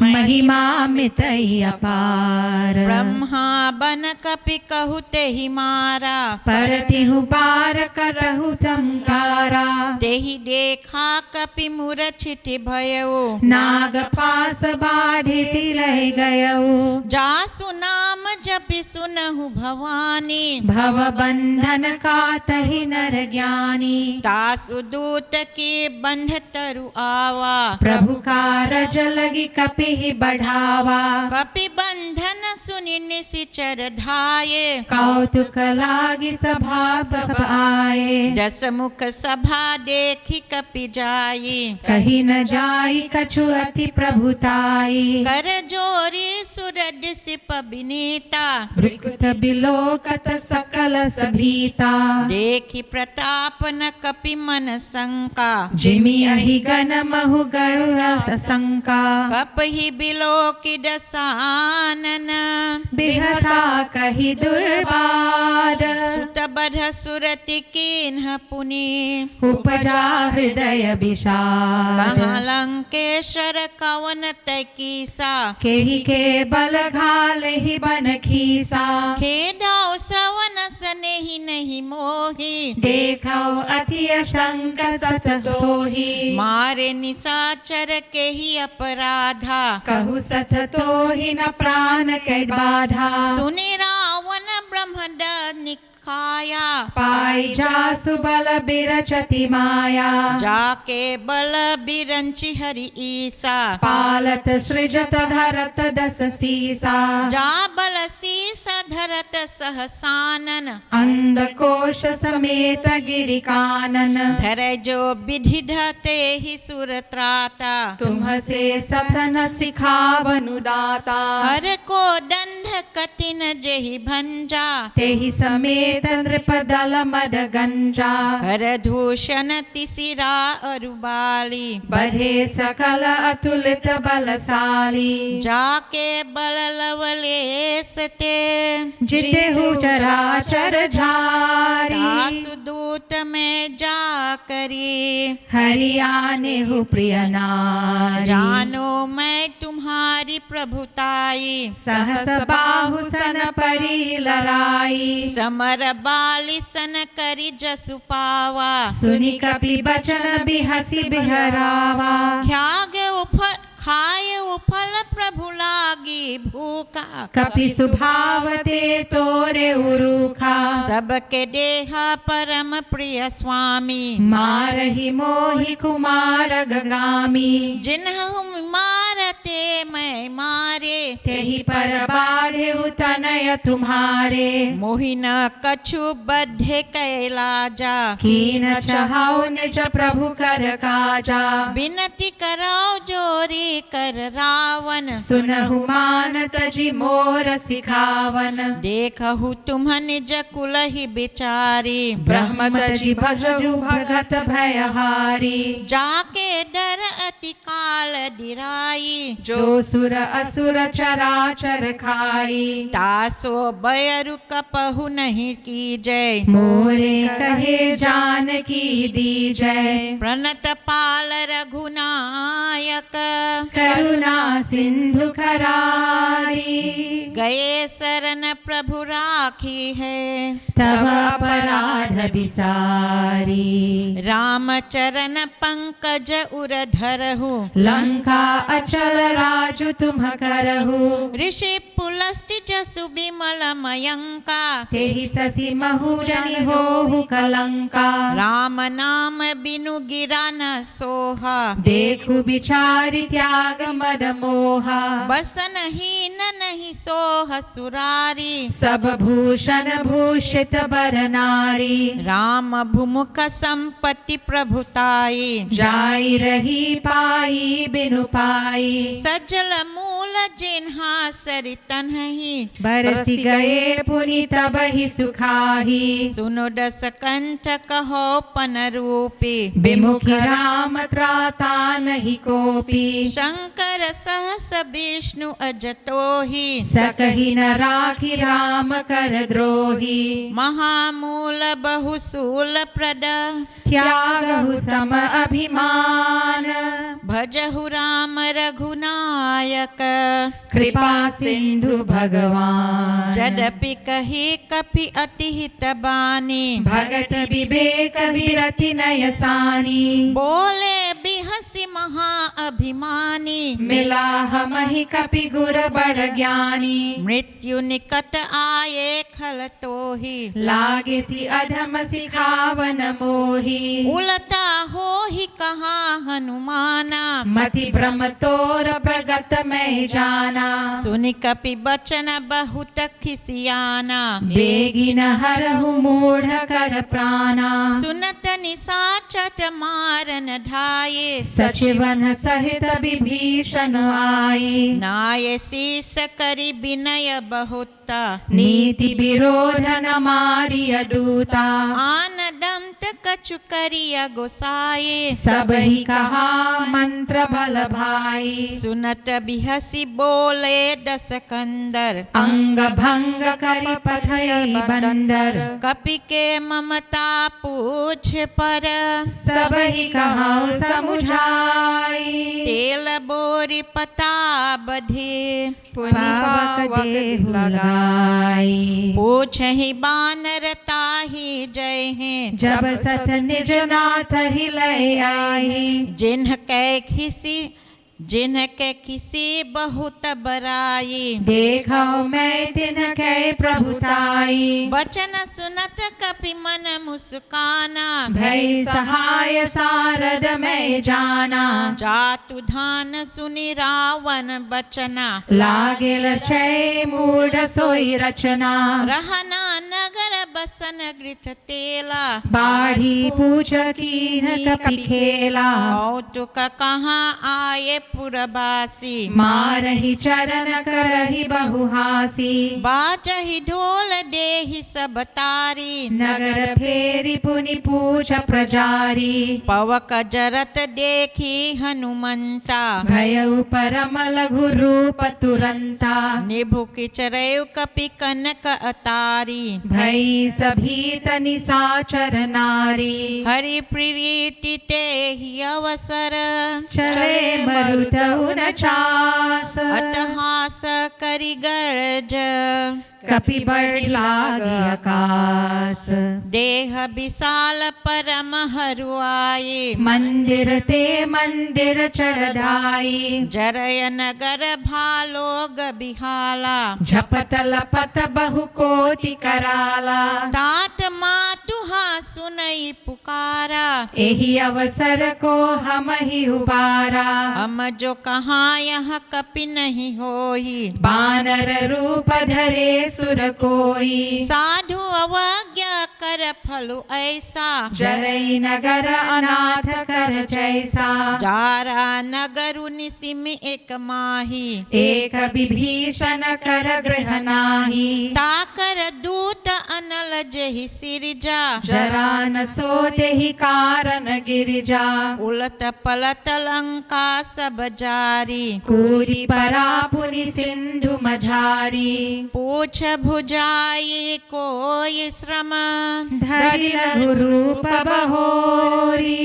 महिमा मितई अपार ब्रह्मा बन कपि कहु ते ही मारा परतिहु पार करहु संकारा तेहि देखा कपि मूर्छित भयो नाग पास बाढ़ि सिलह गयऊ जासु नाम जपि सुनहु भवानी भव बंधन काटहि नर ज्ञानी तासु दूत के बंध तरु आवा प्रभु कारज लगी कपि बढ़ावा कपि बंधन सुनि निशिचर धाये कौतुक लागी सभा सब आए दस मुख सभा देखी कपि जाई कही न जाई कछु अति प्रभुताई कर जोरी सुरड सिप बिनीता भृकुत बिलोकत सकल सभीता देखी प्रताप न कपि मन शंका जिमि अहि गण महु गरुड़ शंका कपहि बिलोकी दसानन बिहसा कही दुर्बाद सुत बध सुरति कीन्ह पुनि उपजा हृदय विषाद कहाँ लंकेश्वर कवन तकीसा केहि के बल घाल ही बन खीसा खेदाओ श्रवण स्नेहि नहीं मोही देखो अति असंक सत तोहि मारे निशाचर के ही अपराधा कहु सत तोहि न प्राण के बाधा सुनि रावण ब्रह्मद निखाया पाई जासु बल बिरचति माया जाके बल बिरंचि हरि ईसा पालत सृजत धरत दस सीसा जा बल शीस धरत सहसानन अंधकोश समेत गिरि कानन धर जो विधि ढते ही सुर त्राता तुम से सतन सिखावनु दाता हर को दंड कठिन जेहि भंजा तेहि समेत नृपदल मद गंजा कर दूषण तिसिरा अरुबाली बढ़े सकल अतुलित बलशाली जाके बल लवलेस ते जितेहु चराचर झारी दासु दूत में जा करी हरियाने हु प्रिय नारी जानो मैं तुम्हारी प्रभुताई सहस बाहु सन परी लराई समर बाली सन करी जसु पावा सुनि कपि बचन बिहसी बिहरावा ख्याग उफल खाए उफल प्रभु लागी भूखा कपि सुभावते तोरे उरुखा सबके देहा परम प्रिय स्वामी मारहि मोहि कुमार गगामी जिन्हु मारते मैं मारे तेहि पर बाढ़े तनय तुम्हारे मोहि न कछु बद्धे कैलाजा कीन चहाओ निज प्रभु कर काजा विनती करो जोरी कर रावण सुनहु मान तजि मोर सिखावन देखहु तुम निज कुल ही बिचारी ब्रह्म तजि भजहु भगत भयहारी जाके डर अति काल दिराई जो सुर असुर चराचर खाई तासो बयरु कपहु नहीं की जय मोरे कहे जान की दी जय प्रणत पाल रघुनायक करुणा सिंधु खरारी गए शरण प्रभु राखी है तब अपराध बिसारी राम चरण पंकज उर धरहु लंका अचल राजु तुम करहु ऋषि पुलस्ति जसु विमल मयंका तेहि ससी महु जनि होहु कलंका राम नाम बिनु गिरा न सोहा देखु बिचारी त्याग मद मोहा बसन हीन नहीं सोह सुरारी सब भूषण भूषित बर नारी राम भूमुख संपत्ति प्रभुताई जाई रही पाई बिनु पाई सजल मूल जिन्हा सरितन ही बरसी गए पुनि तब ही सुखाही सुनो दस कंठ कहो पन रूपी विमुख राम त्राता नहीं कोपी शंकर सहस विष्णु अजतो ही सकहि न राखी राम कर द्रोही महामूल बहुसूल प्रद त्यागहु सम अभिमान भजहु राम रघुनायक कृपा सिंधु भगवान जदपि कही कपि अति हित बानी भगत विवेक विरति नयसानी बोले बिहसी महा अभिमानी मिला हमहि कपि गुर बड़ ज्ञानी मृत्यु निकट आए खल तो ही लागे सी अधम सिखावन मोही उलटा हो ही कहा हनुमाना मति भ्रम तोर प्रगत मैं जाना सुनि कपि बचन बहुत खिसियाना बेगिन हरहु मूढ़ कर प्राणा सुनत निसाचट मारन ढाये सचिवन सहित विभीषण आए नाय शीस करि विनय बहुत नीति विरोध न मारिय दूता आन दंत कछु करिय गोसाए सब ही कहा मंत्र बल भाई सुनत बिहसी बोले दस कंदर अंग भंग करि पठय बंदर कपि के ममता पूछ पर सब ही कहा समुझाई तेल बोरी पता बधे पावक देहु लगाई पूछ ही बानर ताही जय हैं जब सत निज नाथ ही लय आई जिनके किसी बहुत बराई देखो मैं तिनके प्रभुताई बचन सुनत कपि मन मुस्काना भय सहाय सारद मैं जाना जातु धान सुनि रावण बचना लागेल छय मूढ़ सोई रचना रहना नगर बसन गृथ तेला बाढ़ी पूछ कीन कपि खेला कौतुक कहाँ आए पुरबासी मारहि चरण करहि बहुहासी बाजहि ढोल देहि सब तारी नगर फेरी पुनि पूछ प्रजारी पवक जरत देखी हनुमंता भयउ परम लघु रूप तुरंता निभु किचरयु कपि कनक अतारी भई सभी तनि साचर नारी हरि प्रीति ते ही अवसर चले मरुत उनचास अतहास करि गर्ज कपि बड़ लागी आकाश देह विशाल परम हरुआए मंदिर ते मंदिर चढ़ाई जरय नगर भालोग बिहाला झपत लपत बहु कोटि कराला तात मातुहा सुनई पुकारा एहि अवसर को हम ही उबारा हम जो कहाँ यह कपि नहीं होही बानर रूप धरे सुर कोई साधु अवज्ञा कर फलु ऐसा जरई नगर अनाथ कर जैसा जारा नगरु निसिम एक माही एक विभीषण कर गृह नाही ताकर दूत अनल जहि सिरजा जरा न सोते ही कारण गिरिजा उलट पलट लंका सब जारी कूरी परा पुनि सिंधु मझारी पूछ भुजाई कोई श्रम धरि लघु रूप बहोरी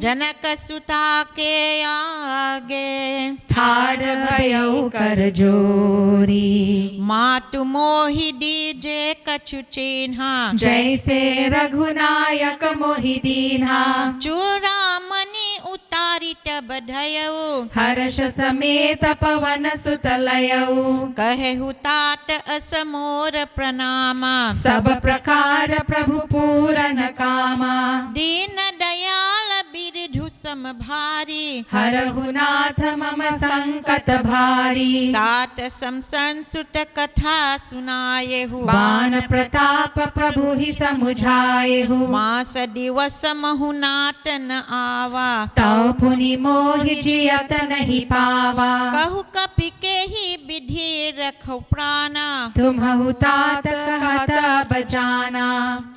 जनक सुता के आगे ठाड़ भयउ कर जोरी मातु मोहि दीजे कछु चिन्हा जैसे रघुनायक मोहि दीन्हा चूड़ामणि उतारी तब धयऊ हर्ष समेत पवन सुत लयऊ कहेहु तात असमोर प्रणामा सब प्रकार प्रभु पूरन कामा दीन दयाल बिरधु समभारी हरहु नाथ मम संकट भारी तात समसन सुत कथा सुनायेहु बाण प्रताप प्रभु ही समुझायेहु मास दिवस महु नात न आवा तौ पुनि मोहि जियत नहीं पावा कहु कपि के ही विधि रखो प्राणा तुम्हु तात कहत अब जाना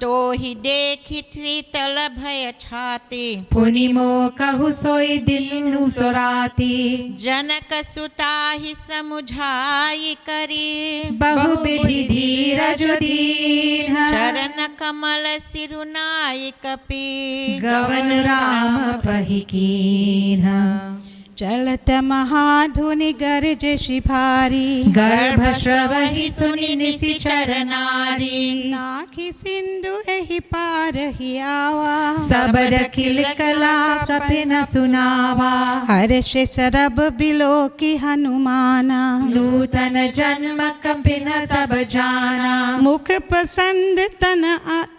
तो ही देखी शीतल भय छाती पुनि मो कहु सोई दिनु सोराती जनक सुता ही समुझाई करी बहु विधि धीरज दीन चरण कमल सिरुनाई कपि गवन राम पहि कीन्ह चलत महाधुनि गरज शिभारी गर्भ श्रवहि सुनि निशिचर नारी नाखि सिंधु एहि पार ही आवा सबद खिलकला कपिन सुनावा हर्ष सरब बिलो की हनुमाना नूतन जन्म कपिन तब जाना मुख पसंद तन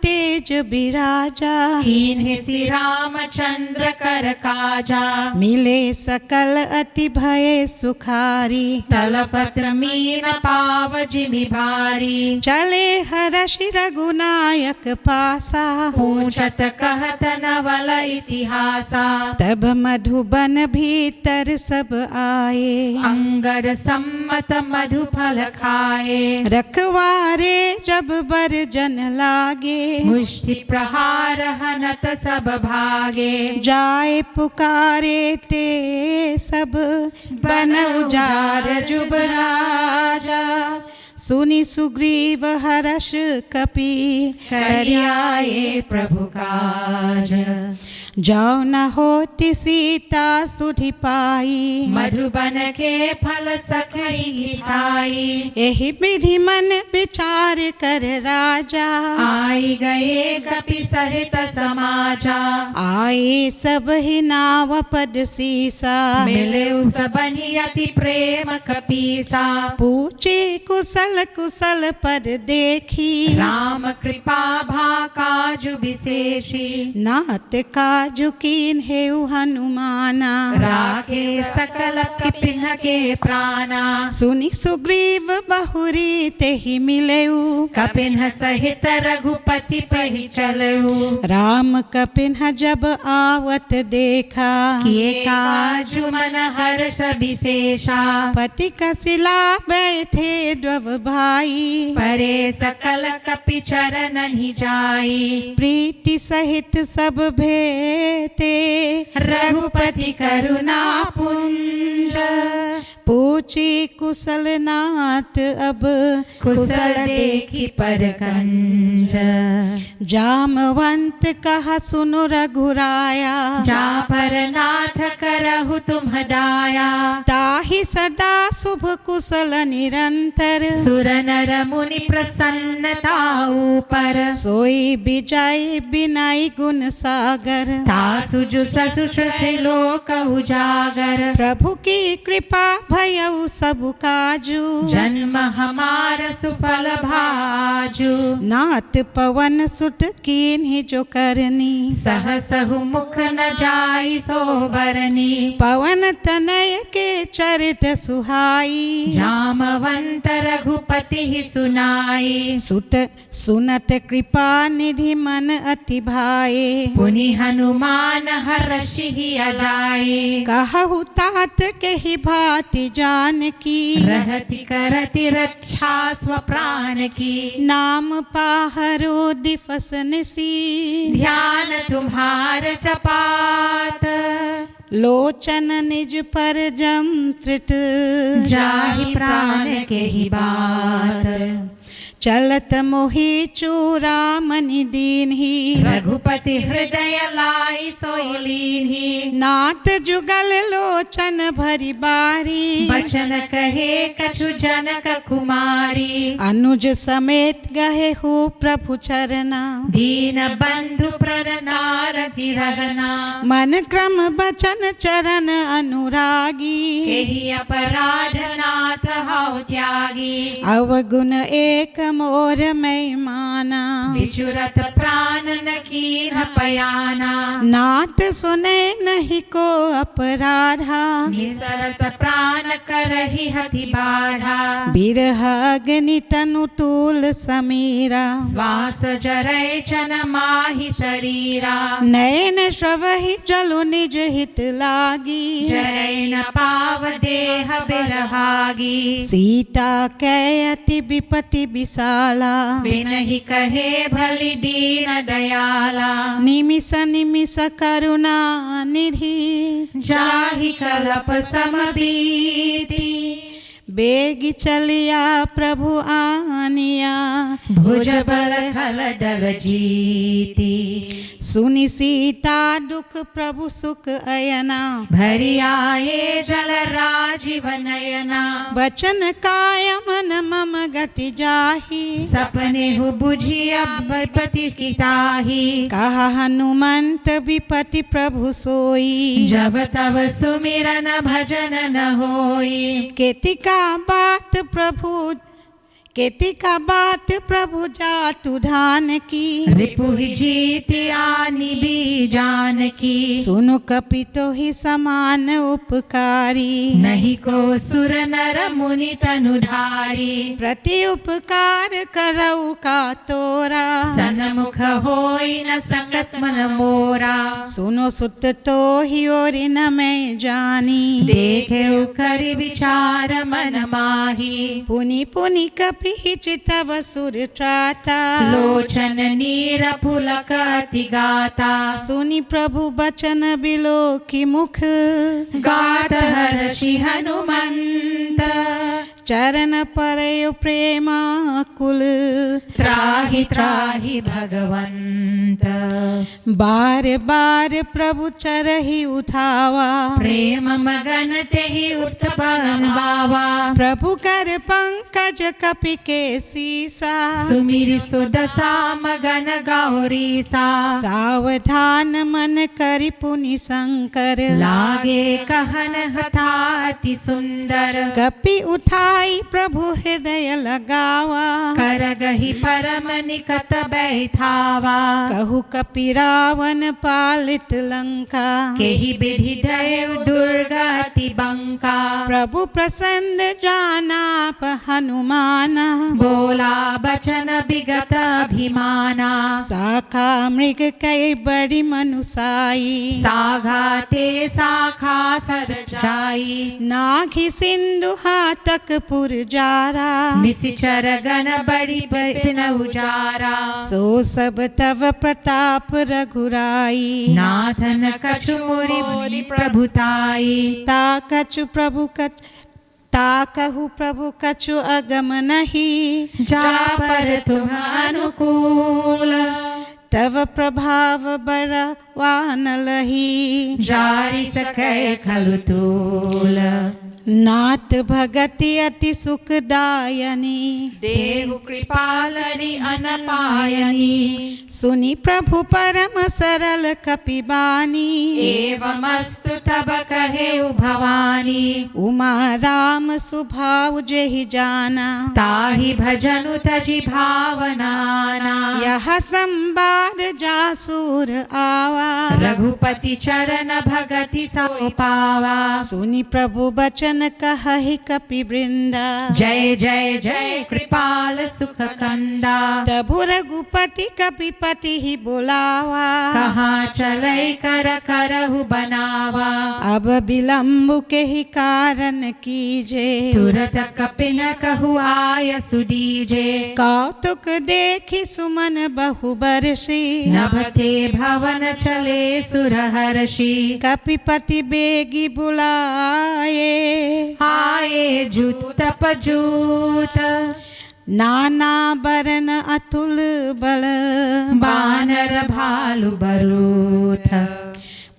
तेज बिराजा कीन्हि श्री रामचंद्र कर काजा मिले सकल अति भय सुखारी तलपत मीन पाव जिमि भारी चले हर्ष रघुनायक पासा पूछत कहत नवल इतिहासा तब मधुबन भीतर सब आए अंगर सम्मत मधु फल खाए रखवारे जब बर जन लागे मुष्टि प्रहार हनत सब भागे जाए पुकारे ते सब बन उजार जुब राजा सुनि सुग्रीव हर्ष कपि करियाए प्रभु काज जाओ न होति सीता सुधि पाई मधुबन के फल सखई खाई एहि विधि मन विचार कर राजा आई गए कपि सहित समाजा आए सब ही नाव पद सीसा मिले सबनि अति प्रेम कपीसा पूछे कुशल कुशल पद देखी राम कृपा भा काजु विशेषी नात काजु कीन हेउ हनुमाना राखे सकल कपिन के प्राणा सुनि सुग्रीव बहुरी तेहि मिलेउ कपिन सहित रघुपति पहि चलऊ राम कपिन जब आवत देखा किए काजु मन हर्ष विशेषा पति कसिला बैठे द्वव भाई परे सकल कपि चरण ही जाई प्रीति सहित सब भेते रघुपति करुणा पुंज पूछी कुशल नाथ अब कुशल देखी पर कंज जामवंत कहा सुनो रघुराया जा पर नाथ करहु तुम दाया ताहि सदा शुभ कुशल निरंतर सुर नर मुनि प्रसन्नता ऊपर सोई बिजाई बिनाई गुण सागर तासुजु ससुष लोक उजागर प्रभु की कृपा भयउ सब काजू जन्म हमार सुफल भाजू नाथ पवन सुत कीन्हि जो करनी सहसहु मुख न जाई सोबरनी पवन तनय के चरित सुहाई जामवंत रघुपति ही सुनाई सुत सुनत कृपा निधि मन अति भाए पुनि हनुमान हर्षि ही अजाई कहु तात के ही भांति जानकी रहति करति रक्षा स्व प्राण की नाम पाहरो दिवस निसी ध्यान तुम्हार जपात लोचन निज पर जंत्रित जाहि प्राण के ही बात चलत मोहि चूड़ामणि दीन्हि रघुपति हृदय लाई सोई लीन्हि नाथ जुगल लोचन भरी बारी बचन कहे कछु जनक कुमारी अनुज समेत गहे हो प्रभु चरना दीन बंधु प्रणारति हरना मन क्रम बचन चरण अनुरागी केहि अपराध नाथ हौ त्यागी अवगुण एक मोर मैं माना। विचुरत प्राण न कीन्ह पयाना। नाट सुने नहीं को अपराधा। निसरत प्राण करहि हति बाढ़ा। बिरह अग्नि तनु तूल समीरा। श्वास जरै चन माहि शरीरा। नयन श्रवहि जलु निज हित लागी। जरै न पाव देह बिरहागी। सीता कै अति विपति विशाला। बिनहि कहे भलि दीन दयाला। निमिष निमिष करुणा निधि। जाहि कलप समबीति। बेगी चलिया प्रभु आनिया। भुज बल खल दल जीती। सुनि सीता दुख प्रभु सुख अयना। भरि आए जल राजीव नयना। वचन काय मन मम गति जाहि। सपने हु बुझिया विपति की ताहि। कहा हनुमंत विपति प्रभु सोई। जब तब सुमिरन भजन न होई। केतिका बात प्रभु जातु धान की। रिपुहि जीति आनि भी जान की। सुनु कपितो ही समान उपकारी। नहीं को सुर नर मुनि तनुधारी। प्रति उपकार करऊ का तोरा। सनमुख होई न सकत मन मोरा। सुनो सुत तो ही और न मैं जानी। देखे करि विचार मन माही। पुनि पुनि कपि चितव सुर त्राता। लोचन नीर पुलक अति गाता। सुनि प्रभु बचन बिलो की मुख। गात हर्षि हनुमंत। चरण परयो प्रेमा कुल। त्राहि त्राहि भगवंत। बार बार प्रभु चरहि उठावा। प्रेम मगन तेहि उत्पन्नावा। प्रभु कर पंकज कपि के सीसा। सुमिरि सुदशा मगन गौरीसा। सावधान मन करि पुनि शंकर। लागे कहन हथा अति सुंदर। कपि उठाई प्रभु हृदय लगावा। करगहि परम निकट बैठावा। कहु कपि रावण पालित लंका। केहि विधि दयु दुर्गति बंका। प्रभु प्रसन्न जानाप हनुमाना। बोला बचन विगत अभिमाना। शाखा मृग कई बड़ी मनुसाई। साघाते शाखा सर जाई। नाघि सिंधु हातक पुर जारा। निशिचर गण बड़ी बिन उजारा। सो सब तव प्रताप रघुराई। नाथन कछु मुरि प्रभुताई। ताकछु प्रभु कछ ताकहु प्रभु कछु अगम नहीं। जा पर तुम अनुकूल। तव प्रभाव बरवान लही। जारि सकै खलु तूल। नाथ भगति अति सुखदायनी। देहु कृपालनि अनपायनी। सुनि प्रभु परम सरल कपिबानी। एवमस्तु तब कहेउ भवानी। उमा राम सुभाव जेहि जाना। ताहि भजनु तजि भावनाना। यह संबार जासूर आवा। रघुपति चरण भगति सो पावा। सुनि प्रभु बचन कहहि कपि वृंदा। जय जय जय कृपाल सुख कंदा। तबु रघुपति कपिपति ही बुलावा। कहाँ चलै कर करहु बनावा। अब विलम्ब के ही कारण कीजे। तुरत कपिन कहु आय सुदीजे। कौतुक देखि सुमन बहु बरसी। नभते भवन चले सुरहर्षि। कपिपति बेगी बुलाए। आए जूत तपजूत। नाना बरन अतुल बल। बानर भालु बरूथ।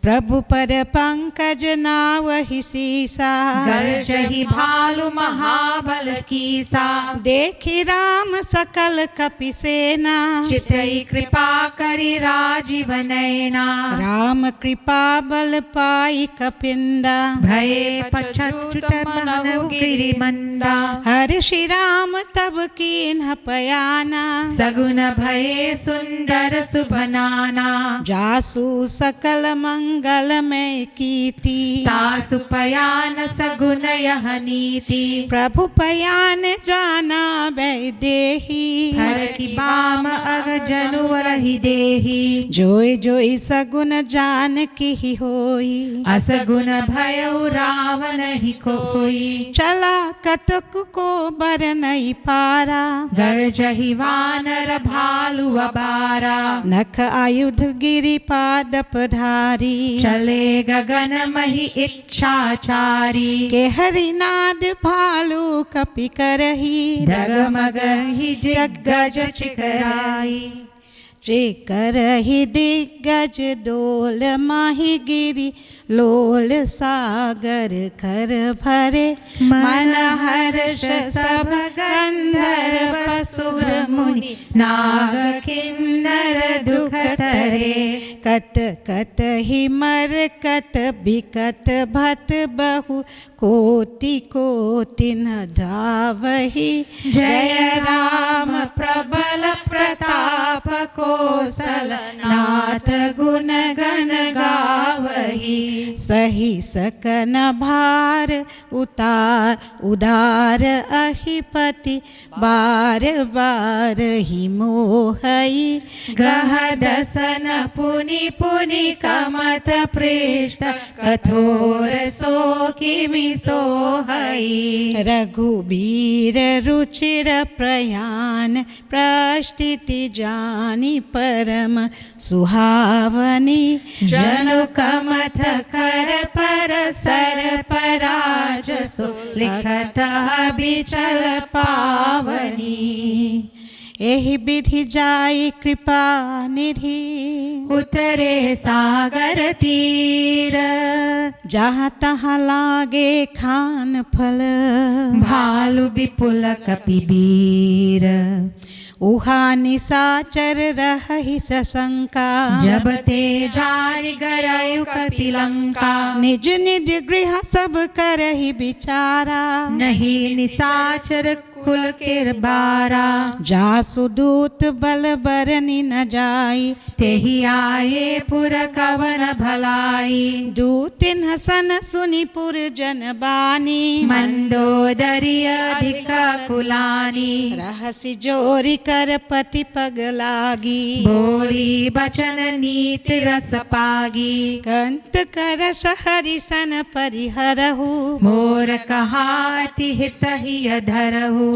प्रभु पर पंकज नावहि सीसा। गर्जहि भालु महाबल कीसा। देखि राम सकल कपि सेना। चितई कृपा करि राजीव नयना। राम कृपा बल पाई कपिंदा। भये पछुत मनहु गिरि मंदा। नंदा। हर श्री राम तब कीन्ह पयाना, सगुन भये सुंदर सुभनाना। जासु सकल मंगल में कीर्ति, तासु पयान सगुन यह नीति। प्रभु पयान जाना वैदेही, हर की बाम अग जनु रहि देही। जोई जोई सगुन जान की होई, असगुन भयउ रावण ही कोई। चला कतक को बर नहीं पारा, गर्जहि वानर भालु अबारा। नख आयुध गिरि पादप धारी, चले गगन मही इच्छाचारी। के हरिनाद भालू कपि करही, डगमग ही दिग्गज चिकराई। चिकरहि दिग्गज डोल माही गिरी, लोल सागर कर भरे। मन हर्ष सब गंधर्व असुर मुनि, नाग किन्नर दुख तरे। कत कत ही मर कत बिकट भट बहु, कोटि कोटि न धावहि। जय राम प्रबल प्रताप कौशल नाथ गुण गण गावहि। सही सकन भार उदार अहिपति, बार बार ही मोहई। गह दसन पुनि पुनि कमत पृष्ठ, कठोर सो किमि सोहई। रघुबीर रुचिर प्रयाण, प्रस्थिति जानी परम सुहावनी। जनु कमथ कर पर सर पराज सो, लिखत बिचल पावनी। एहि विधि जाई कृपा निधि, उतरे सागर तीर। जहाँ तहाँ लागे खान फल, भालु विपुल कपिबीर। उहा निशाचर रहहि सशंका, जब ते जारि गरयु कपिलंका। निज निज गृह सब करहि विचारा, नहीं निशाचर कुल किरबारा। जासु दूत बल बरनि न जाई, तेहि आये पुर कवन भलाई। दूतिन हसन सुनि पुर जन बानी, मंदोदरी अधिक कुलानी। रहसि जोरि कर पति पग लागी, बोली बचन नीति रस पागी। कंत करस हरिसन परिहरहु, मोर कहाति हित ही धरहु।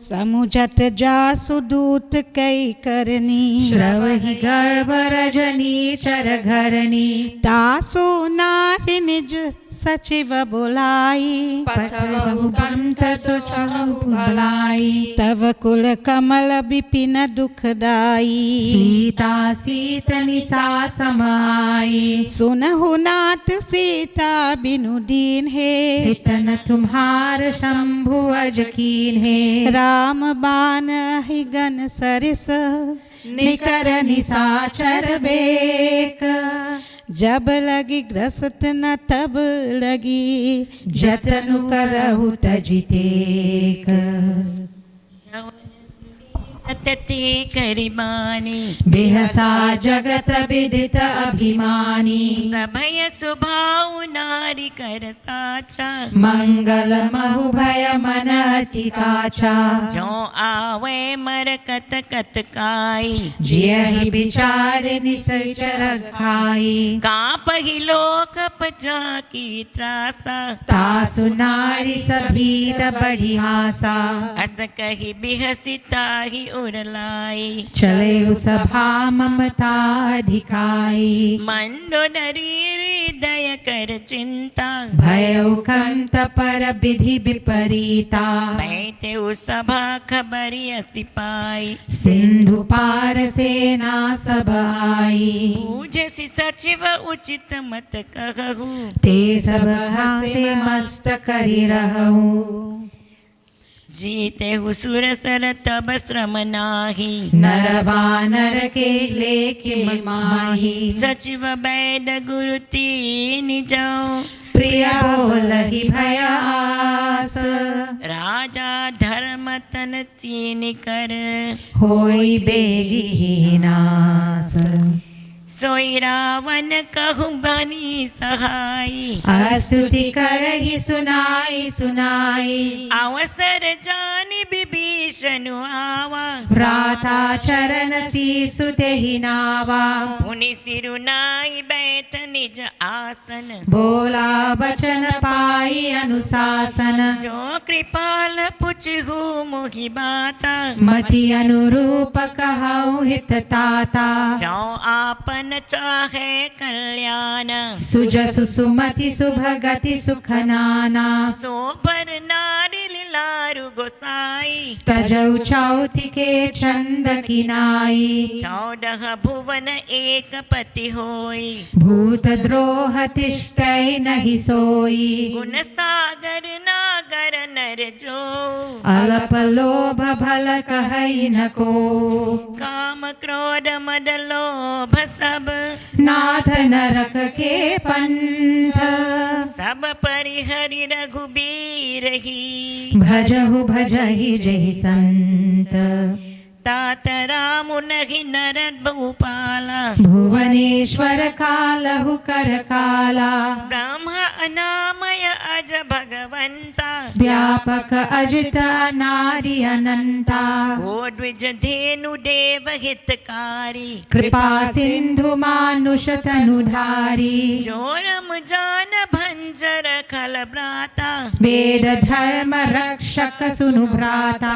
समुझट जासु दूत कई करनी, श्रवहि गर्भ रजनी चर घरनी। तासु नारि निज सचिव बुलाई, पथवहु कंठ सुचहु भलाई। तव कुल कमल विपिन दुखदाई, सीता सीत निसा समाई। सुनहु नाथ सीता बिनु दीन है, हितन तुम्हार शंभु अज कीन है। राम बान ही गन सरिस, निकर निसाचर बेक। जब लगी ग्रस्त न तब लगी, जतनु करहु तजितेक। ते करिबानी, बिहसा जगत विदित अभिमानी। सभय स्वभाव नारी कर साचा, मंगल महु भय मन अति काचा। जो आवे मर कत कत काई, जियहि विचार निश्चर खाई। कापहि लोक पचा की त्रासा, तासु नारी सभीत बढ़ी आसा। अस कहि बिहसिता ही उरलाई, चले सभा ममता अधिकाई। मंदोदरी हृदय कर चिंता, भयउ कंत पर विधि विपरीता। बैठे सभा खबरिय सिपाई, सिंधु पार सेना सब आई। पूजसि सचिव उचित मत कहु, ते सब हसे मस्त करि रहु। जीते हुसुर सर तब श्रम नाही, नर वानर के लेके माही। सचिव बैद गुरु तीन जाओ, प्रिय बोलहि भयास। राज सन चीन कर होई बेगी नास सोई रावण कहु बनी सहाई स्तुति करहि सुनाई सुनाई अवसर जानि विभीषण आवा भ्राता चरण सीसु तेहि नावा पुनि सिरुनाई बैठ निज आसन बोला बचन पाई अनुशासन जो कृपाल पुछहु मोहि बाता मति अनुरूप कहु हित ताता जो आपन चाहे कल्याण सुजसु सुमति सुभगति सुख नाना सो पर नारी लारु गोसाई तजौ चौथि के चंद किनाई 14 भुवन एक पति होई भूत द्रोह तिष्ठै नहि सोई गुण सागर नागर नर जो अल्प लोभ भल कहै न को काम क्रोध मद लोभ सब नाथ नरक के पंथ सब परिहरि रघुबीर ही भजहु भजहि जहि संत तात राम नहीं नरद भूपाला भुवनेश्वर कालहु कर काला ब्रह्म अनामय अज भगवंता व्यापक अजित नारी अनंता हो द्विज धेनु देव हितकारी कृपा सिंधु मानुष तनुधारी जोरम जान भंजर खल भ्राता वेद धर्म रक्षक सुनु भ्राता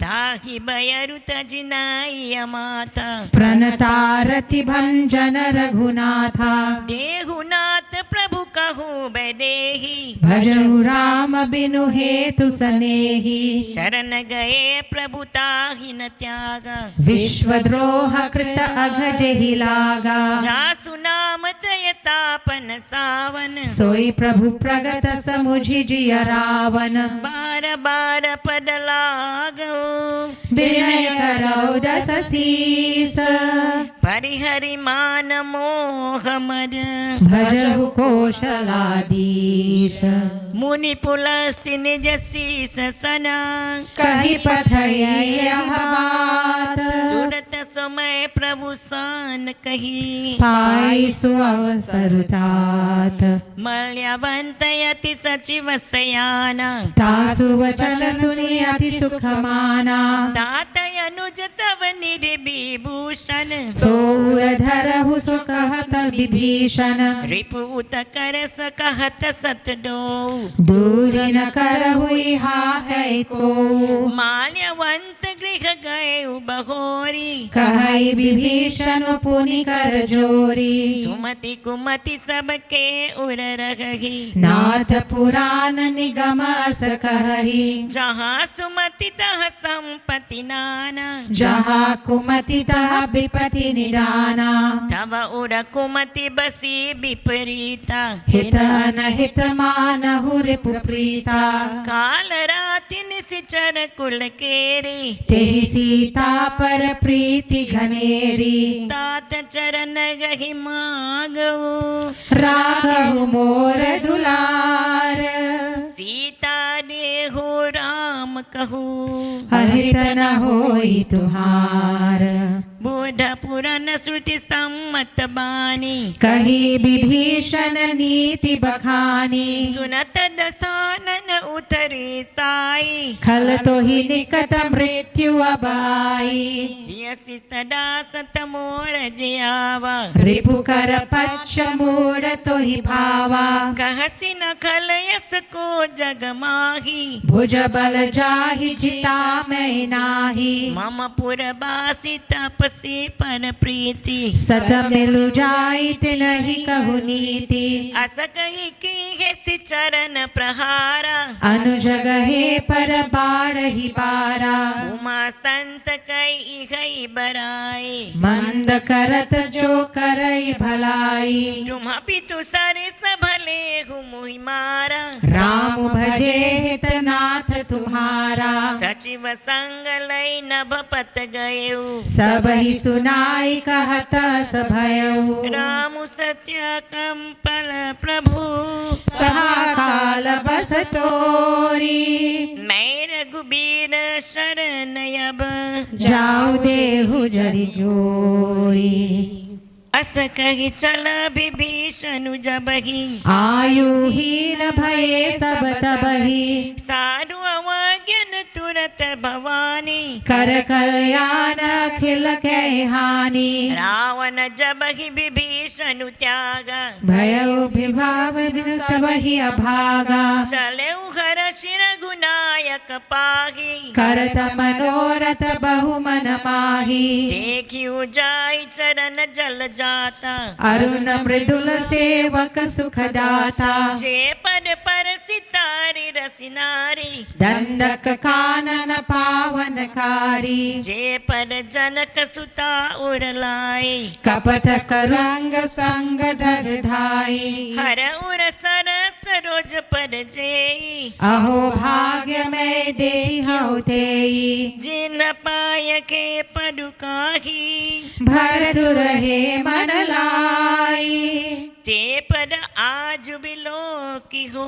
ताहि बयरु तजिनाय माता प्रणतारति भंजन रघुनाथा देहुनाथ प्रभु कहूँ बैदेही भजहु राम बिनु हेतु सनेही शरण गए प्रभु ताहि न त्यागा विश्वद्रोह कृत अघजहि लागा जासु नाम तय तापन सावन सोई प्रभु प्रगत समुझि जिय रावण बार बार पद लागो विनय करौ दस शीस परिहरि मान मोह मद भजहु कौशलाधीश मुनि पुलस्ति निज शीस सना कहि पठय बात तुरत समय प्रभु सान कही पाई सुअवसर तात मल्यवंत यति सचिव सयाना तासु वचन सुनि अति सुख माना तात अनुज तव निर्विभूषण सोर धरहु सुकहत विभीषण रिपुत कर सकहत सत दो दूरी न करहु इहा है को माल्यवंत गृह गए बहोरी कहै विभीषण पुनि कर जोरी सुमति कुमति सबके उर रही नाथ पुराण निगम अस कहहि जहाँ सुमति तह संपत्ति नाना जहाँ कुमति तह विपति निदाना तव उर कुमति बसी विपरीता हित अनहित मानहु रिपु प्रीता काल राति निश्चर कुल केरी तेहि सीता पर प्रीति घनेरी तात चरण गहि मागो राघव मोर दुलार सीता देहु राम कहू अहित न होई तुहार बुध पुराण श्रुति सम्मत बानी कही विभीषण नीति बखानी सुनत दसानन उतरी साई खल तो ही निकट मृत्यु अब आई जियसि सदा सत मोर जियावा रिपु कर पक्ष मोर तो ही भावा कहसि न खल यस को जग माही भुज बल जाहि जिता मैं नाही मम पुरबासी तपसी पर प्रीति सत मिलु जाई तिनहि कहु नीति अस कही की है चरण प्रहारा अनुजगहे पर बारहि बारा उमा संत कई गई बराई मंद करत जो करई भलाई तुम पितु सरिस भले हु मुहि मारा राम भजे हित नाथ तुम्हारा सचिव संग लई नभ पत गयऊ सब ही सुनाई कहत सभयऊ राम सत्य कंपल प्रभु सहाकाल जाल बस तोरी मैं रघुबीर शरण अब जाऊ देहु जरि जोरी अस कही चल विभीषण जबहि आयुहीन भये सब तबहि सारु अवज्ञन तुरत भवानी कर कल्याण अखिल के हानि रावण जबहि विभीषण त्याग भयउ विभाव तबहि अभागा चले हर शिर गुनायक पाही करत मनोरथ बहु मन माही देखियो जाई चरण जल जाता अरुण मृदुल सेवक सुख दाता जे पद पर सितारी रसिनारी दंडक कानन पावनकारी जे पर जनक सुता उरलाई कपथ करंग संग धर ढाई हर उर सर सरोज पर जेई अहो भाग्य में देहि हौ तेई जिन पाय के पदुकाही भरतु रहे मन लाई ते पद आज बिलो की हो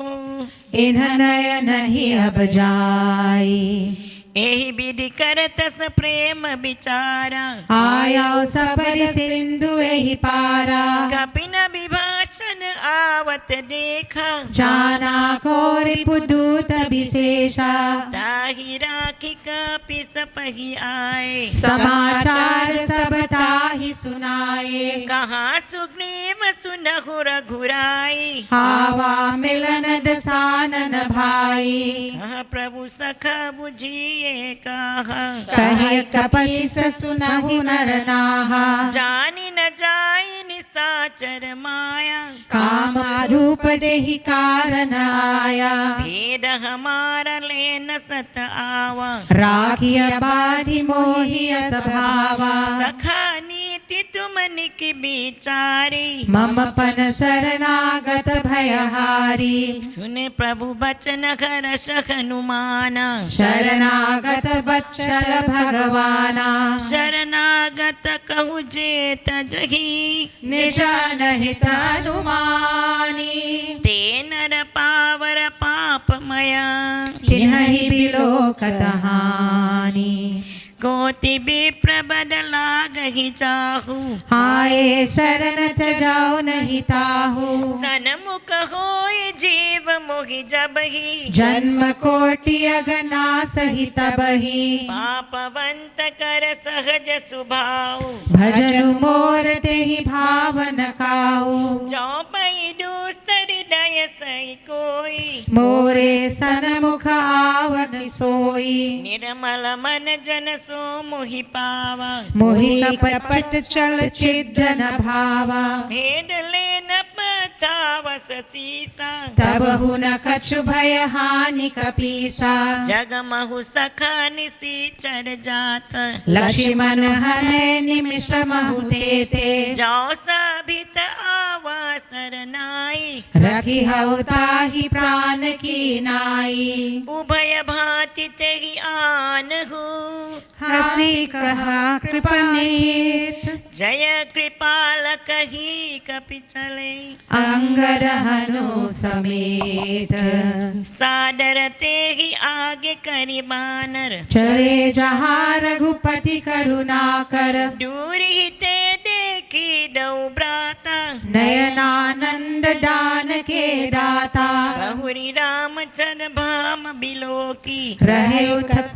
इन्ह नयन ही अब जाई एहि विधि करत स प्रेम विचारा आयो सबरि सिंधु एहि पारा कपिन विभाषण आवत देखा जाना को रिपुदूत विशेषा ताहि राखी कपि सपहि आए समाचार सब ताहि सुनाए कहाँ सुग्रीव सुनहु रघुराई आवा मिलन दसानन भाई कहाँ प्रभु सखा बुझिए कहा कहे कपीस सुनहु नर नाहा जानी न जाई निसाचर माया काम रूप देहि कारण आया भेद हमारा ले न सत आवा राखिय बाधि मोहिय स्वभावा सखा नीति तुम निकि बिचारी मम पन शरणागत भयहारी सुने प्रभु बचन हर्ष हनुमाना शरणागत बच्चल भगवाना शरणागत कहु जेत जही निज नहित अनुमानी ते नर पावर पापमया तिन्हि बिलोकत हानि कोटि विप्र बदला गहि जाहु आए शरण जाओ नहीं ताहू सनमुख होय जीव मोहि जबहि जन्म कोटि अगना सहित बही पापवंत कर सहज सुभाव भजनु मोर तेहि भावन खाऊ जो पई दुस्त हृदय सही कोई मोरे सनमुख आवन सोई निर्मल मन जन सो मोहि पावा मोहि कपट चल छिद्र न भावा भेद ले न पतावस सीसा तब हुन कछु भय हानि कपीसा जगमहु सखा निसीचर जात लक्ष्मण हने निमिष महु देते जो सभित आवासर नाई रखी हऊ ताहि प्राण की नाई उभय भांति तेहि आन हो हसी कहा कृपनीत जय कृपाल कही कपि चले अंगर हनु समेत सादर तेहि आगे करि बानर चले जहाँ रघुपति करुणा कर दूर ही ते देखी दौ ब्राता नयनानंद दान के दाता बहुरी रामचंद्र भाम बिलोकी रहे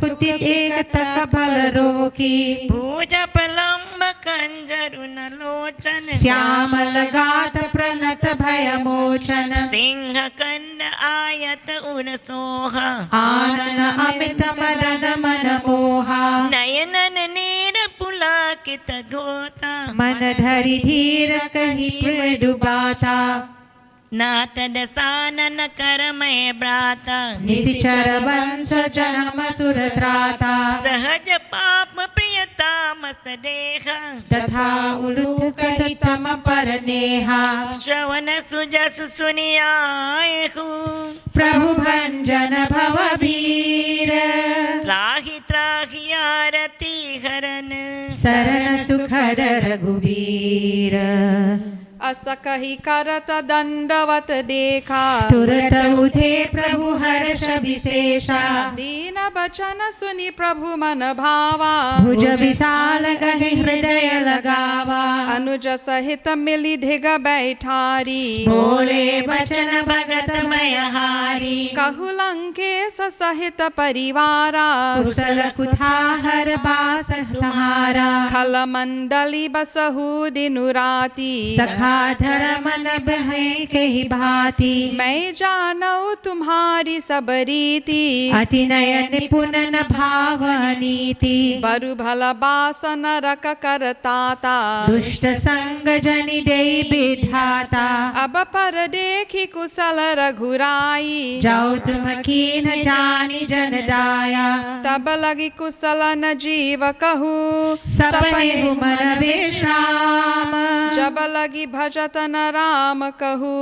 कुति एक तक फल रोकी भुज पलम्ब कंजरुन लोचन श्यामल गात प्रणत भय मोचन सिंह कंद आयत उर सोहा आनन अमित मदन मन मोहा नयनन नीर पुलाकित घोता मन धरि धीर कही मृदु बाता नाथ दसानन कर मैं ब्राता निशिचर वंश जन्म सुर त्राता सहज पाप प्रियतामस देहा तथा उलूक तम पर नेहा श्रवण सुजस सुनियाए हूँ प्रभु भंजन भव वीर त्राहि त्राहि आरती हरन शरण सुखर रघुवीर अस कही करत दंडवत देखा तुरत उठे प्रभु हर्ष विशेषा दीन बचन सुनी प्रभु मन भावा भुज विशाल गहि हृदय लगावा अनुज सहित मिली ढिग बैठारी बोले बचन भगत मयहारी कहु लंकेश सहित परिवारा कुशल कुठाहर बास तुम्हारा खल मंडली बसहु दिनु राती सखा धर्मन बहे के भांति मैं जानऊ तुम्हारी सब रीति अति नयन निपुण न भाव नीति बरु भल बासन रक करताता दुष्ट संग जनि देई बिठाता अब पर देखी कुशल रघुराई जाओ तुम कीन जानी जन दाया तब लगी कुशल न जीव कहू सपने मन विश्राम जब लगी भजत न राम कहू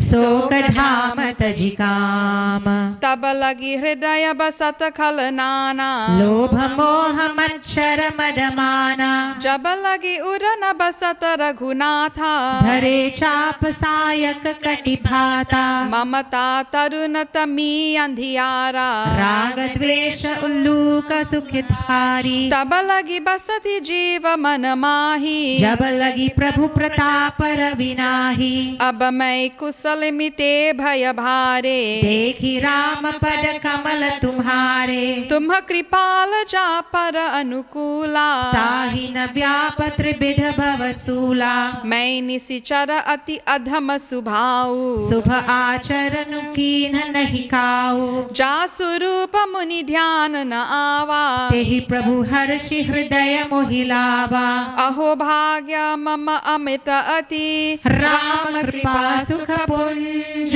शोक धाम तजि काम तब लगी हृदय बसत खल नाना लोभ मोह मच्छर मदमाना जब लगी उरन बसत रघुनाथा धरे चाप सायक कटि भाता ममता तरुण तमी अंधियारा राग द्वेष उल्लूक सुख धारी तब लगी बसती जीव मन माही जब लगी प्रभु प्रताप रविनाही अब मैं कुशल मिते भय भारे देखी राम पद कमल तुम्हारे तुम कृपाल जा पर अनुकूला ताहि न व्यापत त्रिविध भवसूला मैं निशिचर अति अधम सुभाऊ शुभ आचरण कीन नहीं काऊ जा स्वरूप मुनि ध्यान न आवा तेहि प्रभु हर्षि हृदय मोहिलावा अहो भाग्य मम अमित अति राम कृपा सुख पुंज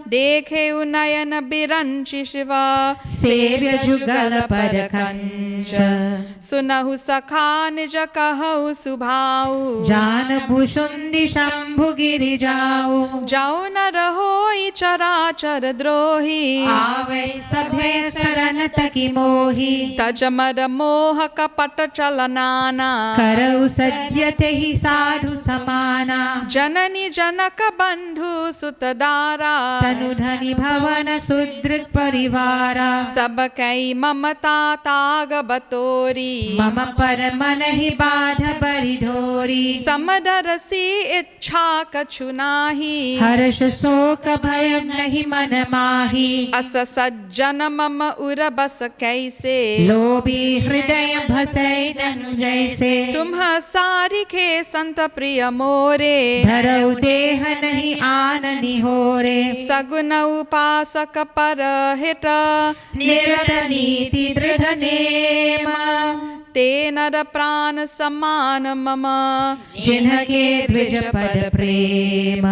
देखे नयन बिरंचि शिव सेव्य जुगल पर कंज सुनहु सखा निज कहु सुभाऊ जान भुषुंदि शंभु गिरि जाऊ जाऊ न रहोई चराचर द्रोही आवे सभे शरण तकी मोही तजमर मोह कपट चलनाना करऊ सज्जते ही साधु समाना जननी जनक बंधु सुतदारा तनु धनि भवन सुदृढ़ परिवारा सब कई ममता ताग बतोरी मम पर मन ही बाध बरि ढोरी समदर सी इच्छा कछु नाही हर्ष शोक भय नहीं मन माही अस सज्जन मम उर बस कैसे लोभी हृदय भसै ननु जैसे तुम सारिखे संत प्रिय मोरे धरऊ देह नहीं आन निहोरे सगुन उपासक पर हित निरत नीति दृढ़ नेम ते नर प्राण समान मम जिन्हके द्विज पद प्रेम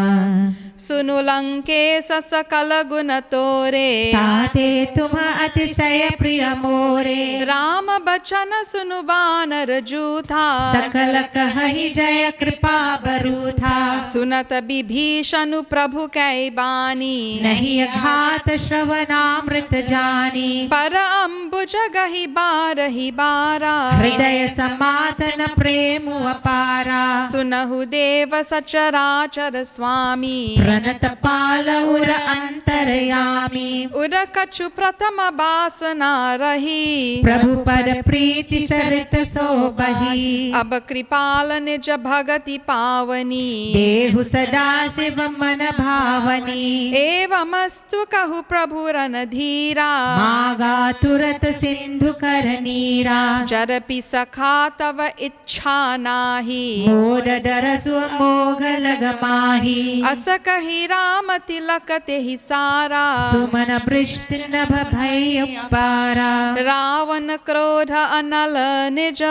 सुनु लंकेश सकल गुण तोरे ताते तुम अतिशय प्रिय मोरे राम बचन सुनु बानर जूथा सकल कहहि जय कृपा बरूथा सुनत विभीषण प्रभु कै बानी नहीं घात श्रवणामृत जानी पर अम्बुज गहि बारहि बारा हृदय समातन प्रेम अपारा सुनहु देव सचराचर स्वामी प्रणत पाल उर अंतरयामी उर कछु प्रथम बासना रही प्रभु पर प्रीति सरित सो बही अब कृपाल निज भगति पावनी देहु सदा शिव मन भावनी एवमस्तु कहु प्रभु रन धीरा मागा तुरत सिंधु कर नीरा जरपि सखा तव इच्छा नाही मोर डरसु मोघ लग माही अस कही राम तिलक तेहि सारा सुमन वृष्टि नभ भय पारा रावण क्रोध अनल निज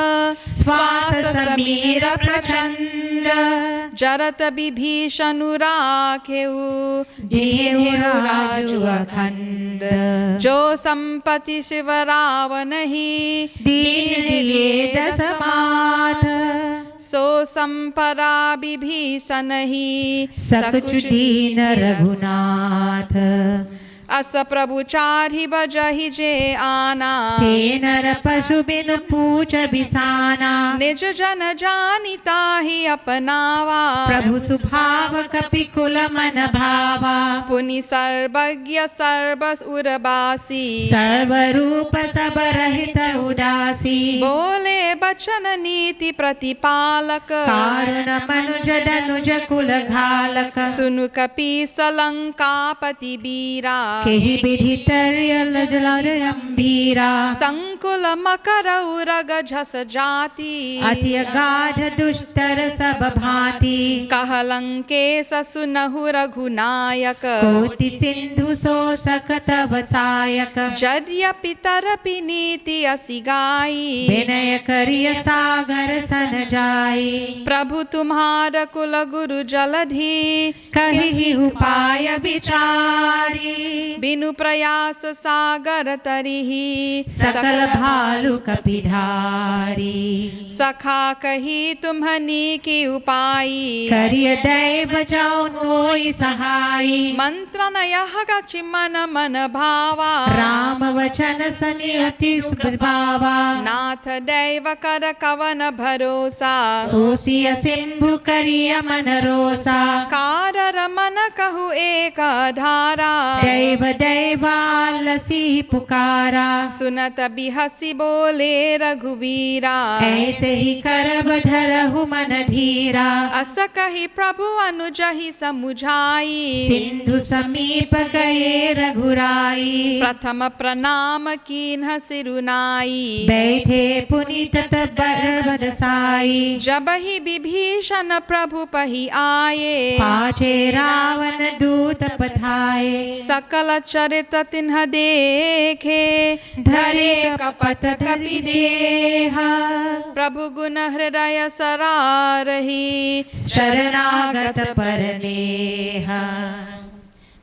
श्वास समीर प्रचंड जरत विभीषण राखेउ देहु राजु अखंड जो संपत्ति शिव रावण ही दीन दिए दस माथ सो संपरा विभीषण ही सकुच दीन रघुनाथ अस प्रभु चारि बजहि जे आना ते नर पशु बिनु पूछ बिसाना निज जन जानिता ही अपनावा प्रभु सुभाव कपि कुल मन भावा पुनि सर्वज्ञ सर्व उर्वासी सर्वरूप सब रहित उदासी बोले बचन नीति प्रतिपालक कारण मनुज धनुज कुल घालक सुनु कपीस लंकापति बीरा केहि विधि तरियल जलरंभीरा संकुल मकर उरग झस जाति अति अगाध दुष्टर सब भांति कहलंके ससुनहु रघुनायक कोटि सिंधु सो सकत वसायक यद्यपि तरपि नीति असि गाई विनय करिय सागर सन जाई प्रभु तुम्हार कुल गुरु जलधि कहि उपाय विचारी बिनु प्रयास सागर तरिहि सकल भालु कपिधारी सखा कही तुम्हनी की उपाई करिय दैव जाओ होई सहाई मंत्र नयह गचि मन मन भावा राम वचन सनि अति सुभावा नाथ दैव कर कवन भरोसा सोसिय सिंधु करिय मन रोसा कार रमन कहु एक धारा दैव दैवालसी पुकारा सुनत बिहसी बोले रघुवीरा ऐसे ही करब धरहु मन धीरा अस कही प्रभु अनुजहि समुझाई सिंधु समीप गए रघुराई प्रथम प्रणाम कीन्ह सिरुनाई बैठे पुनीत बरसाई जब ही विभीषण प्रभु पही आए पाछे रावण दूत पठाए सकल चरित तिन्ह देखे धरे कपट कपि देहा प्रभु गुण हृदय सरारही शरणागत परनेहा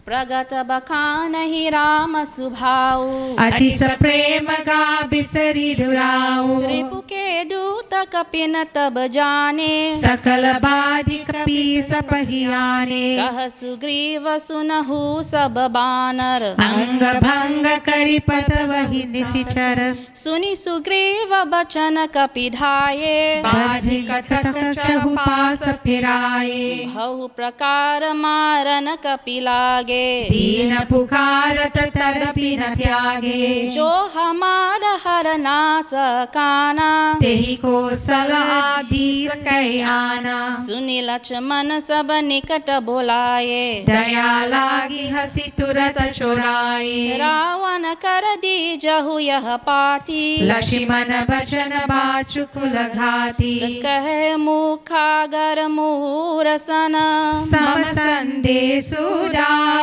प्रगत बखानहि राम सुभाऊ अति सप्रेम गा बिसरी दुराऊ रिपु के दूत कपिन तब जाने सकल बाधि कपि सपहियाने कह सुग्रीव सुनहु सब बानर अंग भंग करि पत वही निशिचर सुनि सुग्रीव बचन कपि ढाये बाधि कटक चहु पास फिराए बहु प्रकार मारन कपि लागे दीन पुकारत तदपि न त्यागे जो हमार हर नास काना तेहि को सलाधीस कै आना सुनि लक्ष्मण सब निकट बोलाए दया लागी हसी तुरत चोराए रावण कर दी जहु यह पाती लक्ष्मण बचन बाचु कुल घाती कहे मुखागर मूरसन सम संदेशु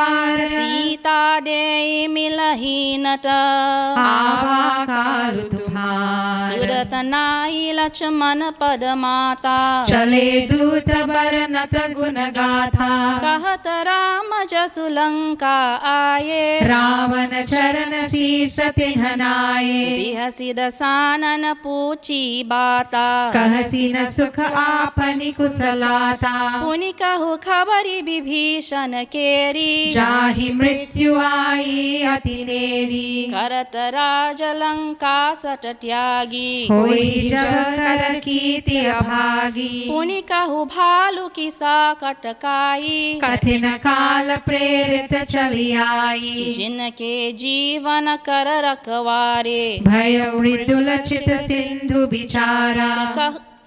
सीता दे मिलहि नट आवा कालु तुम्हार तुरत नाई लक्ष्मण पद माता चले दूत बरनत गुण गाथा कहत राम जसु लंका आये रावण चरण शीस तिन्ह नाये बिहसि दसानन पूछी बाता कहसी न सुख आपनि कुशलाता पुनि कहु खबरी विभीषण केरी जाहि मृत्यु आई अति नेरी करत राज लंका सट त्यागी होई जब कर कीर्ति अभागी पुनि कहु भालु की साकट काई कठिन काल प्रेरित चली आई जिनके जीवन कर रखवारे भय मृदुल चित सिंधु बिचारा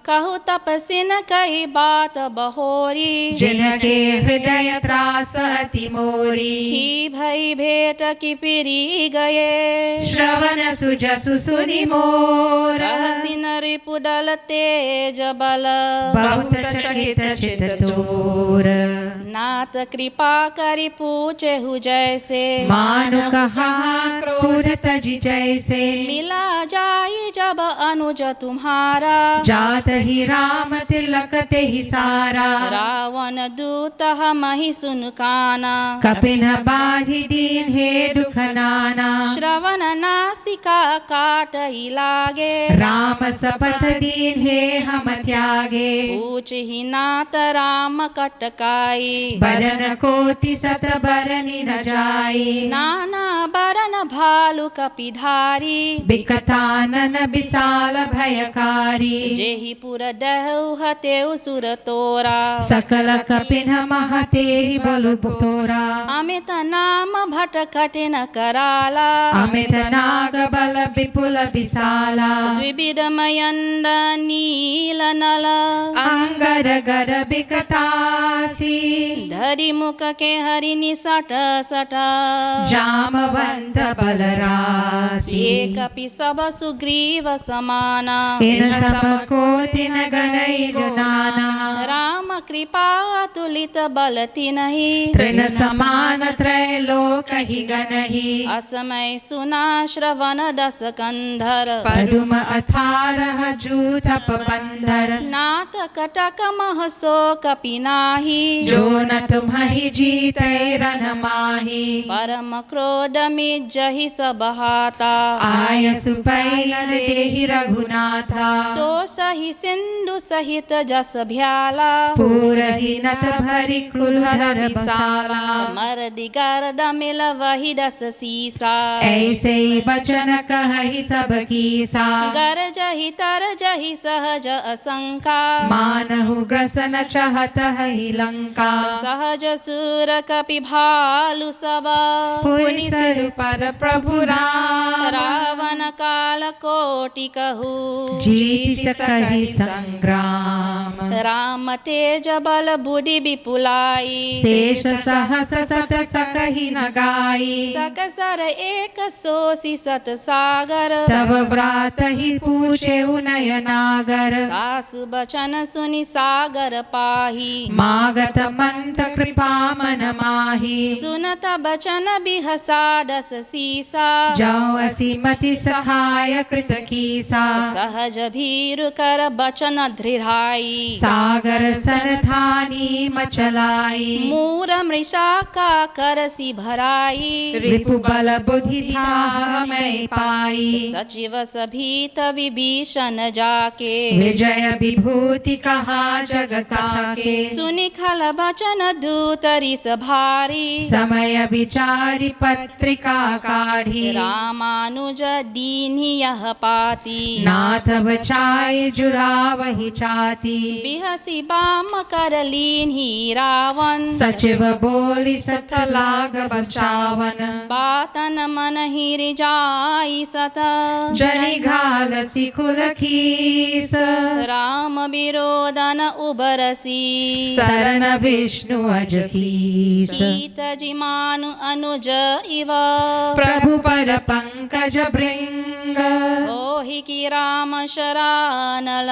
कहु तपसिन कही बात बहोरी जिनके हृदय त्रास अति मोरी ही भई भेट की पिरी गए श्रवण सुजसु सुनि मोर रहसिन रिपुदल तेज बल बहुत चकित चित तोर नाथ कृपा करि पूछे हु जैसे मानु कहा क्रोध तज जैसे मिला जाई जब अनुज तुम्हारा जात ही राम तिलक ते ही सारा रावण दूत मही सुन काना कपिन बाधि दीन हे दुख नाना श्रवण नासिका काट ही लागे राम सपथ दीन हे हम त्यागे पूछ ही नात राम कटकाई बरन कोटि सत बरनि न जाई नाना बरन भालु कपिधारी बिकतानन विशाल भयकारी जेहि पुर दहु तेउ सुर तोरा सकल कपिन महते बलु तोरा अमित नाम भट कठिन कराला अमित नाग बल विपुल विशाला द्विविध मयंद नील नल अंगर गर बिकतासी धरि मुख के हरिनि सट सट जामवंत बलरासी एक कपि सब सुग्रीव समाना इन सब को तिन गनई नाना राम कृपा तुलित बल तिनहि तृण समान त्रय लोक ही गनहि असमय सुना श्रवण दस कंधर परुम अथारह जूठप बंधर नाटक टक मह सो कपि नाही जो न तुम्हि जीते रन माही परम क्रोध में जहि सब हाता आय सुपैलन देहि रघुनाथा सो सही सिंधु सहित जस भ्याला पूरहि नत भरि कुलहर विशाला मर दिगार मिल वही दस सीसा ऐसे बचन कहहि सब कीसा गर जहि तर जहि सहज असंका मानहु ग्रसन चहत ही लंका सहज सूर कपि भालु सब पुनि सर पर प्रभु राम रावण काल कोटि कहू जीत सकहि संग्राम राम तेज बल बुद्धि विपुलाई शेष सहस सत सकहि न गाई सकसर एक सोसी सत सागर तब व्रात ही पूछे नयनागर सासु बचन सुनि सागर पाही मागत मंत कृपा मन माही सुनत बचन बिहसा दस सीसा जाओ असीमति सहाय कृत कीसा सहज भीरु कर बचन दृढ़ाई सागर सनथानी मचलाई मूर मृषा का करसी भराई रिपु बल बुद्धि था मैं पाई सचिव सभीत विभीषण जाके विजय विभूति कहा जगता के सुनि खल बचन दूतरि सभारी समय विचारी पत्रिका काढ़ी रामानुज दीन्हि यह पाती नाथ बचाई जुरावहि चाती बिहसी बाम कर लीन्हि रावण सचिव बोली सत लाग बचावन बातन मन हिर जाई सत जनि घाल सिकुल खीस राम विरोधन उबरसी शरण विष्णु अजसीस सीत जिमानु अनुज इव प्रभु पर पंकज भृंग ओहि की राम शरानल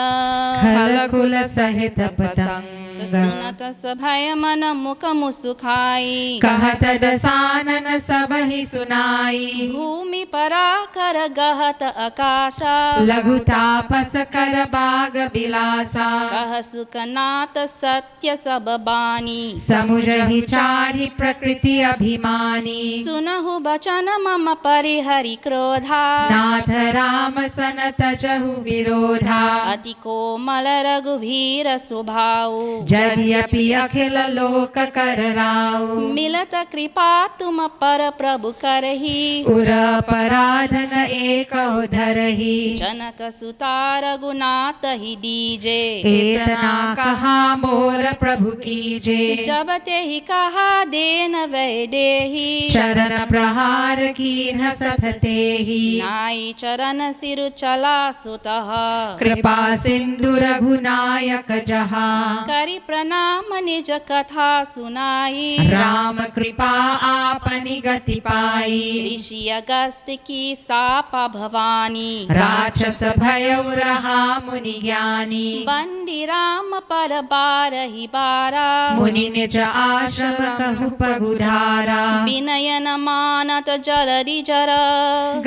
खल कुल सहित पतंग सुनत सभय मन मुख मुसुखाई कहत दसानन सब ही सुनाई भूमि परा कर गहत आकाशा लघु तापस कर बाग बिलासा कह सुखनाथ सत्य सब बानी समुझहि चारि प्रकृति अभिमानी सुनहु बचन मम परिहरि क्रोधा नाथ राम सन तजहु विरोधा अति कोमल रघुवीर स्वभाव यद्यपि अखिल लोक कर राउ मिलत कृपा तुम पर प्रभु करही उर पराधन एक धरही जनक सुता रघुनाथ ही दीजे इतना कहा मोर प्रभु कीजे जब ते ही कहा देन वै देही चरण प्रहार कीन्ह सथते ही नाई चरण सिर चला सुतः कृपा सिंधु रघुनायक जहा करि गाई प्रणाम निज कथा सुनाई। राम कृपा आपनी गति पाई। ऋषि अगस्त की सापा भवानी। राक्षस भयउ रहा मुनि ज्ञानी। बंदी राम पर बारहि बारा। मुनि निज आश्रम कहु पगुधारा। विनयन मानत जलधि जर।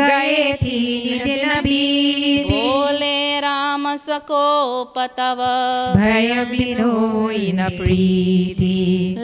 गए थी दिन बीती। बोले राम सकोप तव। भय बिनोई न प्रीति।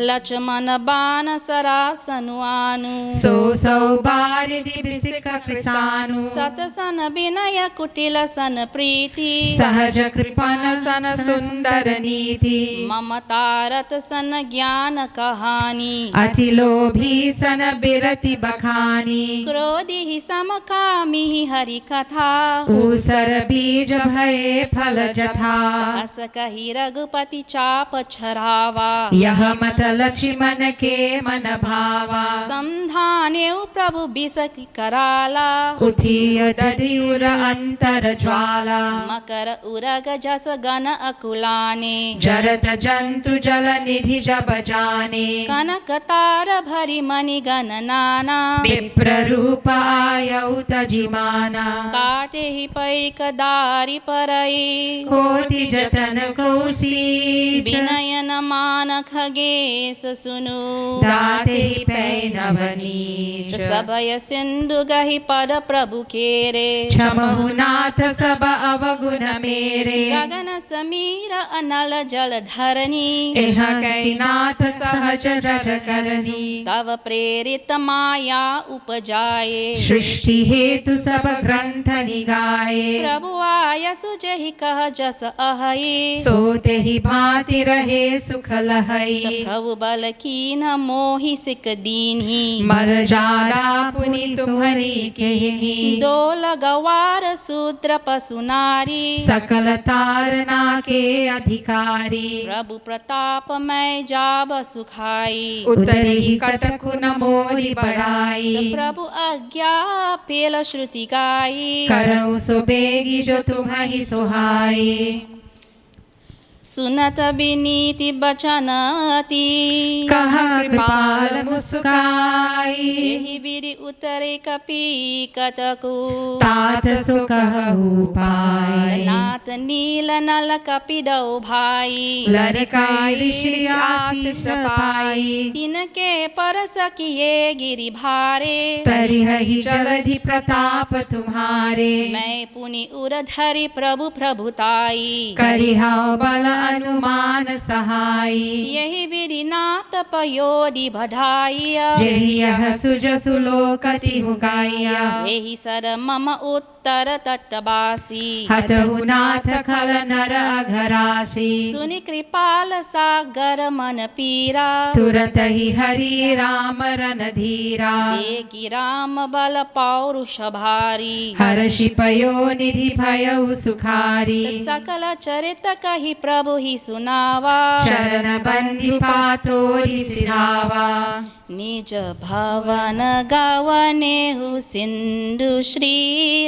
लक्ष्मण बाण सरासनु आनु। सौ बारिधि बिसिक कृसानु। सतसन विनय कुटिल सन प्रीति। सहज कृपन सन सुंदर नीति। ममतारत सन ज्ञान कहानी। अति लोभी सन बिरति बखानी। क्रोधि समकामी हरि कथा। ऊसर बीज भये फल जथा। अस कही रघुपति चाप छरावा। यह मत लक्ष्मण के मन भावा। समधाने प्रभु बिसक कराला। उठिय दधि उर अंतर ज्वाला। मकर उरग जस गण अकुलाने। जरत जंतु जल निधि जब जाने। कनक तार भरी मणि गण नाना। विप्र रूप आयउ तजिमाना। काटे ही पैक दारी परई। कोटि जतन कौशीश। विनयन मान खगेश सुनु। दाते पै नवनीश। सभय सिंधु गहि पद प्रभु केरे। क्षमहु नाथ सब अवगुण मेरे। गगन समीर अनल जल धरनी। एह कै नाथ सहज जठ करनी। तव प्रेरित माया उपजाए। सृष्टि हेतु सब ग्रंथ निगाए। प्रभु आय सुजहि कह जस अहई। सोते ही भांति रहे सुख लहई। प्रभु बल कीन मोहि सिक दीन्ही। मर जारा पुनि तुम्हरी केहि। दोल गवार शूद्र पशु नारी। सकल तारना के अधिकारी। प्रभु प्रताप मैं जाब सुखाई। उतरी कटकु न मोरी बढ़ाई। प्रभु आज्ञा पेल श्रुति गाई। करऊ सो बेगी जो तुम्हि सुहाई। सुनत विनीति बचन अति। कहा कृपाल मुस्काई। जेहि बिरि उतरे कपि कतकु। तात सो कहु पाई। नाथ नील नल कपिडौ भाई। लरकाई श्री आशीष पाई। तिनके परस किए गिरि भारे। तरिहहि जलधि प्रताप तुम्हारे। मैं पुनि उर धरि प्रभु प्रभुताई। करिहाओ बल अनुमान सहाई। यही बिरि नाथ पयोधि बधाई। जेहि यह सुजसु लोकति हुगाइया। यही सर मम उत्तर तटवासी। हतहु नाथ खल नर अघरासी। सुनि कृपाल सागर मन पीरा। तुरत ही हरि राम रन धीरा। एकी राम बल पौरुष भारी। हर्षि पयो निधि भयउ सुखारी। सकल चरित कही प्रभु ही सुनावा। शरण बंधु पातोरि सिरावा। निज भवन गवनेहु सिंधु श्री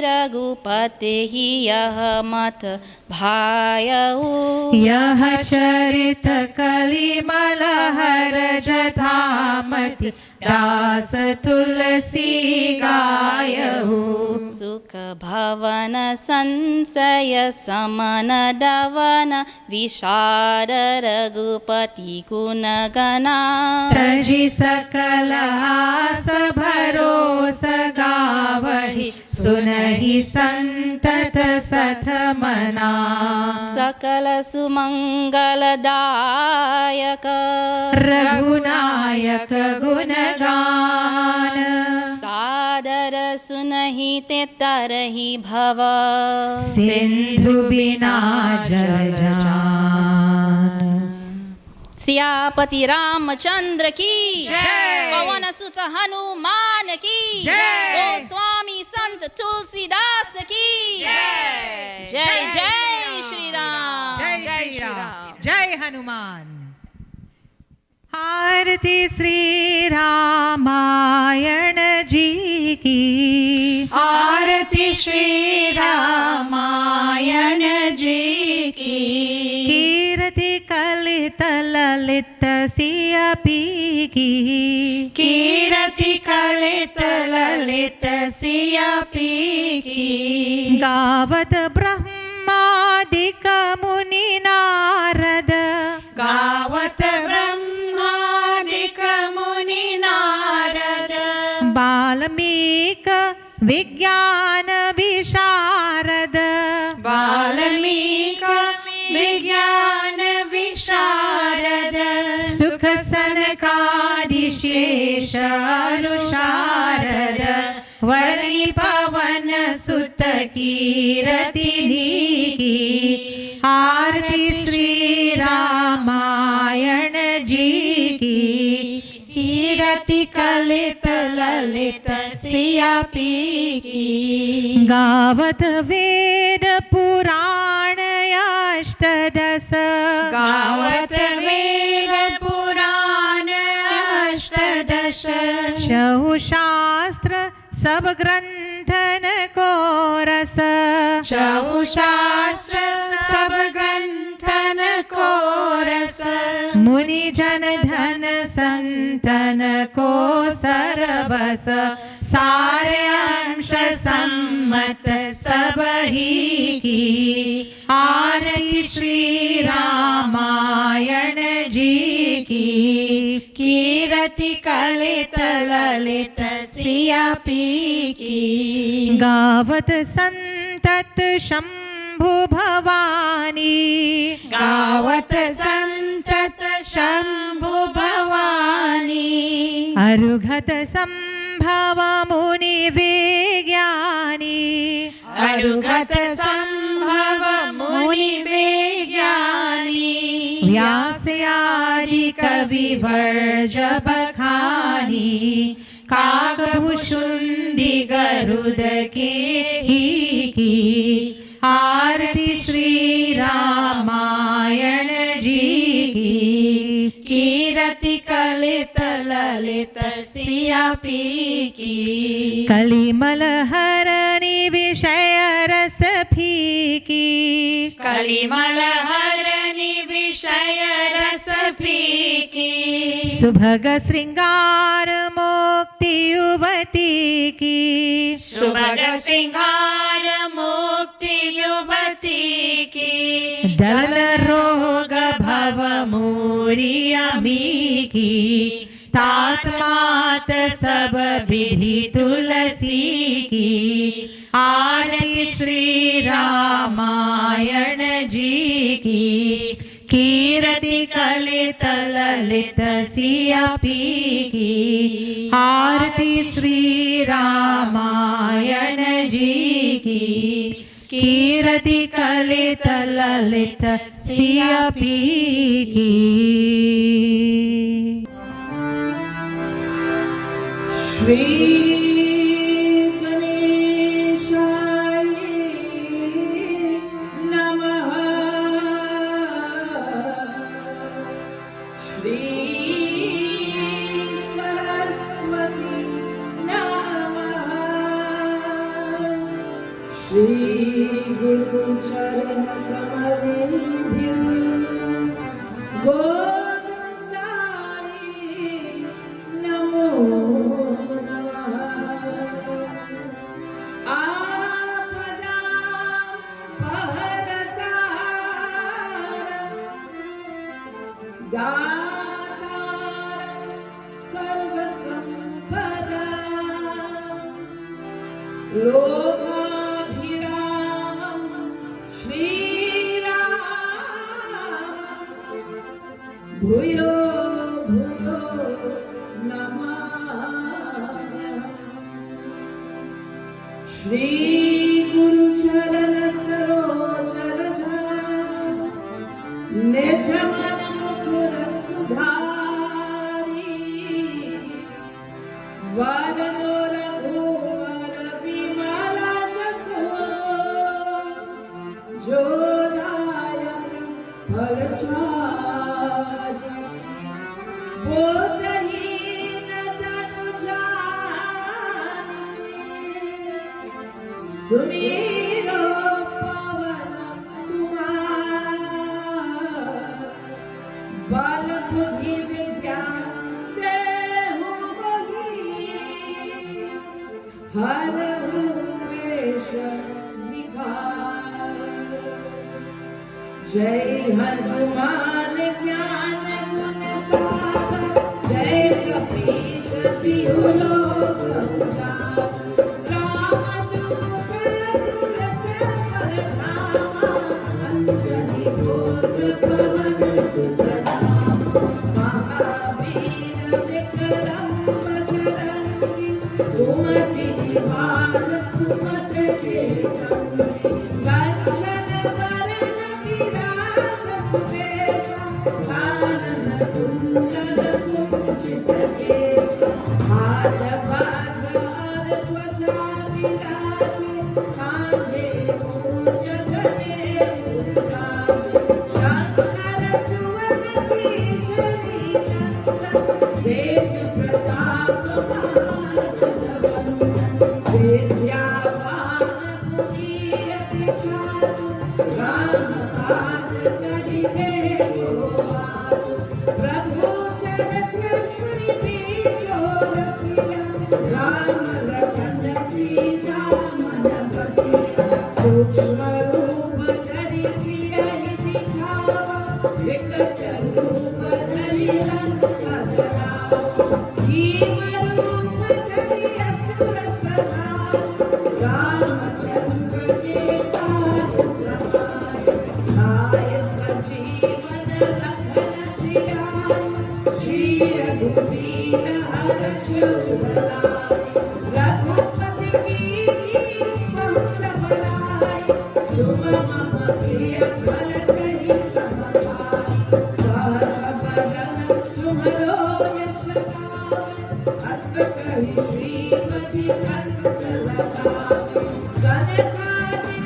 रघुपति ही यह मत भायऊ। यह चरित कलिमल हर जथामति। दास तुलसी गायऊ। सुख भवन संशय समन दवन। विषाद रघुपति गुण गना। तजि सकल आस भरोस गावहि। सुनहि संतत सठ मना। सकल सुमंगल दायक। रघुनायक गुणगान। सादर सुनहि ते तरहि भव। सिंधु बिना जल जान। सियापति रामचंद्र की जय। पवन सुत हनुमान की जय। गोस्वामी संत तुलसीदास की जय। जय जय श्री राम। जय श्री राम। जय हनुमान। आरती श्री रामायण जी की। आरती श्री रामायण जी की। कीर्ति कलित सिया पीकी कीरति कलित ललित सिया पीकी गावत ब्रह्मादिक मुनि नारद गावत ब्रह्मादिक मुनि नारद वाल्मीक विज्ञान विशारद वाल्मीक विज्ञान विशारद सुख सनकादि शेष अनुशारद वर्णि पवन सुत कीरति की आरती श्री रामायण जी की कीरति कलित ललित सिया पीकी गावत वेद पुराण अष्टदश गावत वेद पुराण अष्टदश छहु शास्त्र सब ग्रंथन को रस छहु शास्त्र सब ग्रंथन को रस मुनि जन धन संतन को सरबस सारे अंश सम्मत सब ही की आरती श्री रामायण जी की कीरति कलित ललित सिया पीकी गावत संतत शंभु भवानी गावत संतत शंभु भवानी अरुघत संभव मुनि विज्ञानी अरुघत संभव मुनि विज्ञानी व्यास आदि कवि वर्ज बखानी काकभुषुंडी गरुड के ही की आरती श्री रामायण जी की कीरति कलित ललित सिया पीकी कलिमल हरनि विषय रस फीकी कलिमल हरनि विषय रस फीकी सुभग श्रृंगार मुक्ति युवती की सुभग श्रृंगार मुक्ति युवती की दल रोग भव मूरी अमी की तात मात सब विधि तुलसी की आरती श्री रामायण जी की कीरति कलित ललित सिया पीकी आरती श्री रामायण जी की कीरति कलित ललित सिया पीकी श्री गणेशाय नमः श्री सरस्वती नमः श्री गुरु चरण कमलेभ्यो गोविंदाय नमो लोकाभिरामं श्रीराम भूयो भूयो नमामि श्री गुरु चरण सरोज रज निज मन मुकुर सुधारी वदनो रघुवर विमल जसो जो दायक फलचारी बोधहीन तनु जानिके सुमीरो पवन कुमार बल बुद्धि विद्या हर उमेश विकार। जय हनुमान ज्ञान गुण सागर, जय कपीश तिहु लोक उजागर। अंजनी पुत्र पवन सुत नामा, महावीर विक्रम बजरंगी, सुमति निवार सुमति के संगी। कंचन वरण विराज सुबेसा, कानन कुंडल कुंचित केसा। हाथ बाजार ध्वजा विराजे, कांधे मूंज जनेऊ साजे। शंकर सुवन केसरी नंदन, तेज प्रताप महाजगवंदन। विद्यावान गुणी अति चातुर, राम काज करिबे को आतुर। प्रभु चरित्र सुनिबे रसिया, राम लखन सीता मन बसिया। सूक्ष्म रूप धरि सियहि दिखावा, विकट रूप धरि लंका जरावा। भीम रूप धरि असुर संहारा, रामचंद्र के काज सहारा। लाए संजीवन लखन जियाए, श्री रघुवीर हर्ष उर लाए। रघुपति कीन्ही बहुत बड़ाई, तुम मम प्रिय भरतहि सम भाई। सहस बदन तुम्हरो यश गावें, अस कहि श्रीमति कंठ लगावें। सनकादिक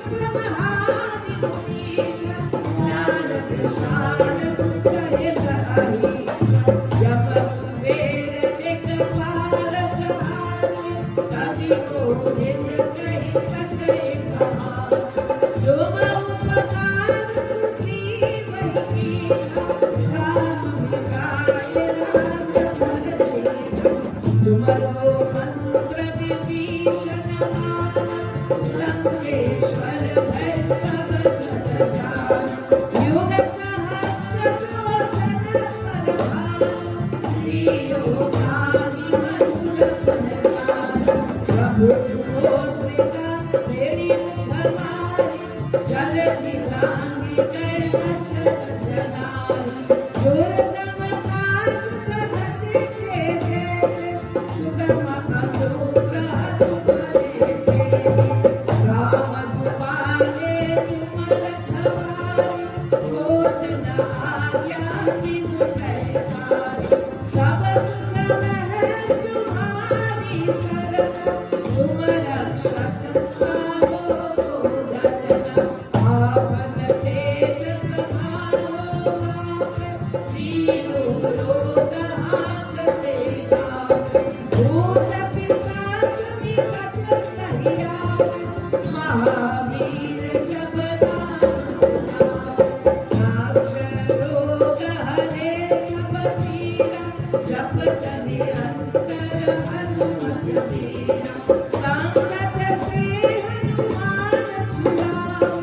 ब्रह्मादि मुनीसा, नारद शारद सहित अहीसा। जब कुबेर दिखपाल जहाजे, कवि कोविद कहि सकै कहाजे। तुम उपकार सुग्रीव कीन्हा, राम मिलाए राजपद दीन्हा। तुम्हरो मंत्र विभीषण माना, लंकेश्वर भय सब जग जाना। युग सहस्र योजन पर भानु, श्रीयोगानि मधुर फल जानु। प्रभु मुद्रिका तेरी मुखमारी, जलधि लांघि गए अचरज जनाई। दुर्गम काज जगत के जेते, सुगम अनुग्रह तुम्हारे तेते। राम दुआरे तुम रखवारे, भोजन आज्ञा बिनु पैसारे। सब सुख है तुम्हारी सरना, तुम रक्षक पावो धरना। पावन तेज समारो आपे, तीनों लोक हांकते कापे। भूत पिशाच निकट नहीं आवे, महावीर जब नाम सुनावे। नाश रोग हरे सब पीरा, जपत निरंतर हनुमत बीरा। संकट से हनुमान छुड़ावे,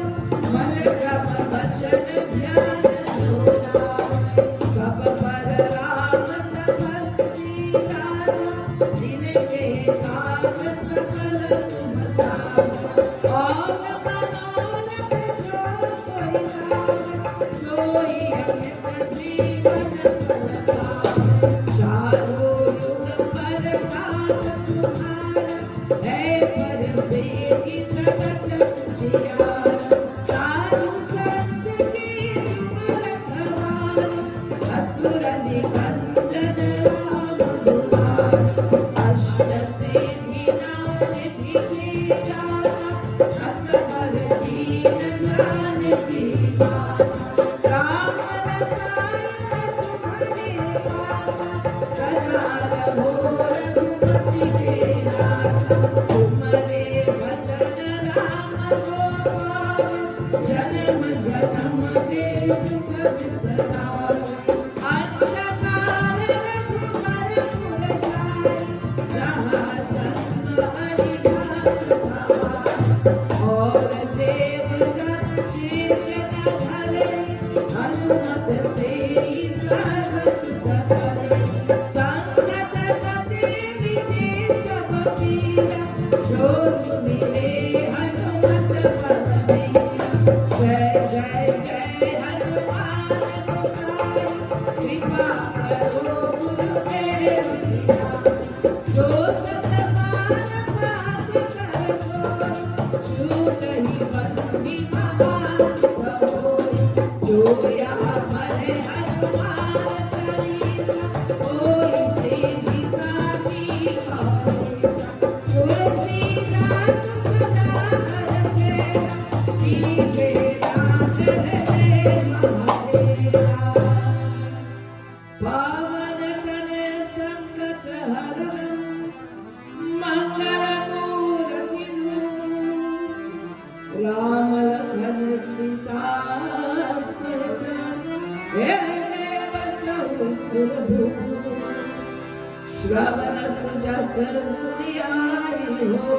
मन क्रम वचन ध्यान जो लावे। सब पर राम तपस्वी राजा, जिनके काज सकल तुम साजा। और मनोरथ जो कोई लावे, सोई अमित जीवन फल पावे। चारों युग प्रताप तुम्हारा, है परसिद्धि जगत उजियारा। साधु संत के तुम रखवारे, असुर निकंदन राम दुलारे। अष्ट सिद्धि नौ निधि के दाता, असबर दीन जानकी माता। राम रसायन तुम्हारे पासा, सदा रहो रघुपति के दासा। तुम्हारे भजन राम को पावे, जन्म जन्म के दुख बिसरावे। अंधकार रघुबर पुर जाए, जहाँ जन्म हरि और देवदत्त चेतन धरे हनुमत से सर्व सुख करे संगत गति विशेष बबीरा जो सुमिरे हनुमत पद बीरा जय जय जय हनुमान गोसाई कृपा करो गुरुदेव जो सतमान प्राप्त कर छूट ही बंदी महान जो यहाँ मरे हनुमान चालीसा कोई तेरी साथी तुलसीदास सदा हर चेरा पीछे नाथ रहे महादेवा पावन तनय संकट हरण मंगल मूर्ति राम लखन सीता सहित बसहु सुरभूप श्रवण सुजस सुनि आई हो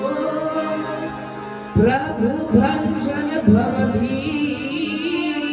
प्रभु भंजन भव भीर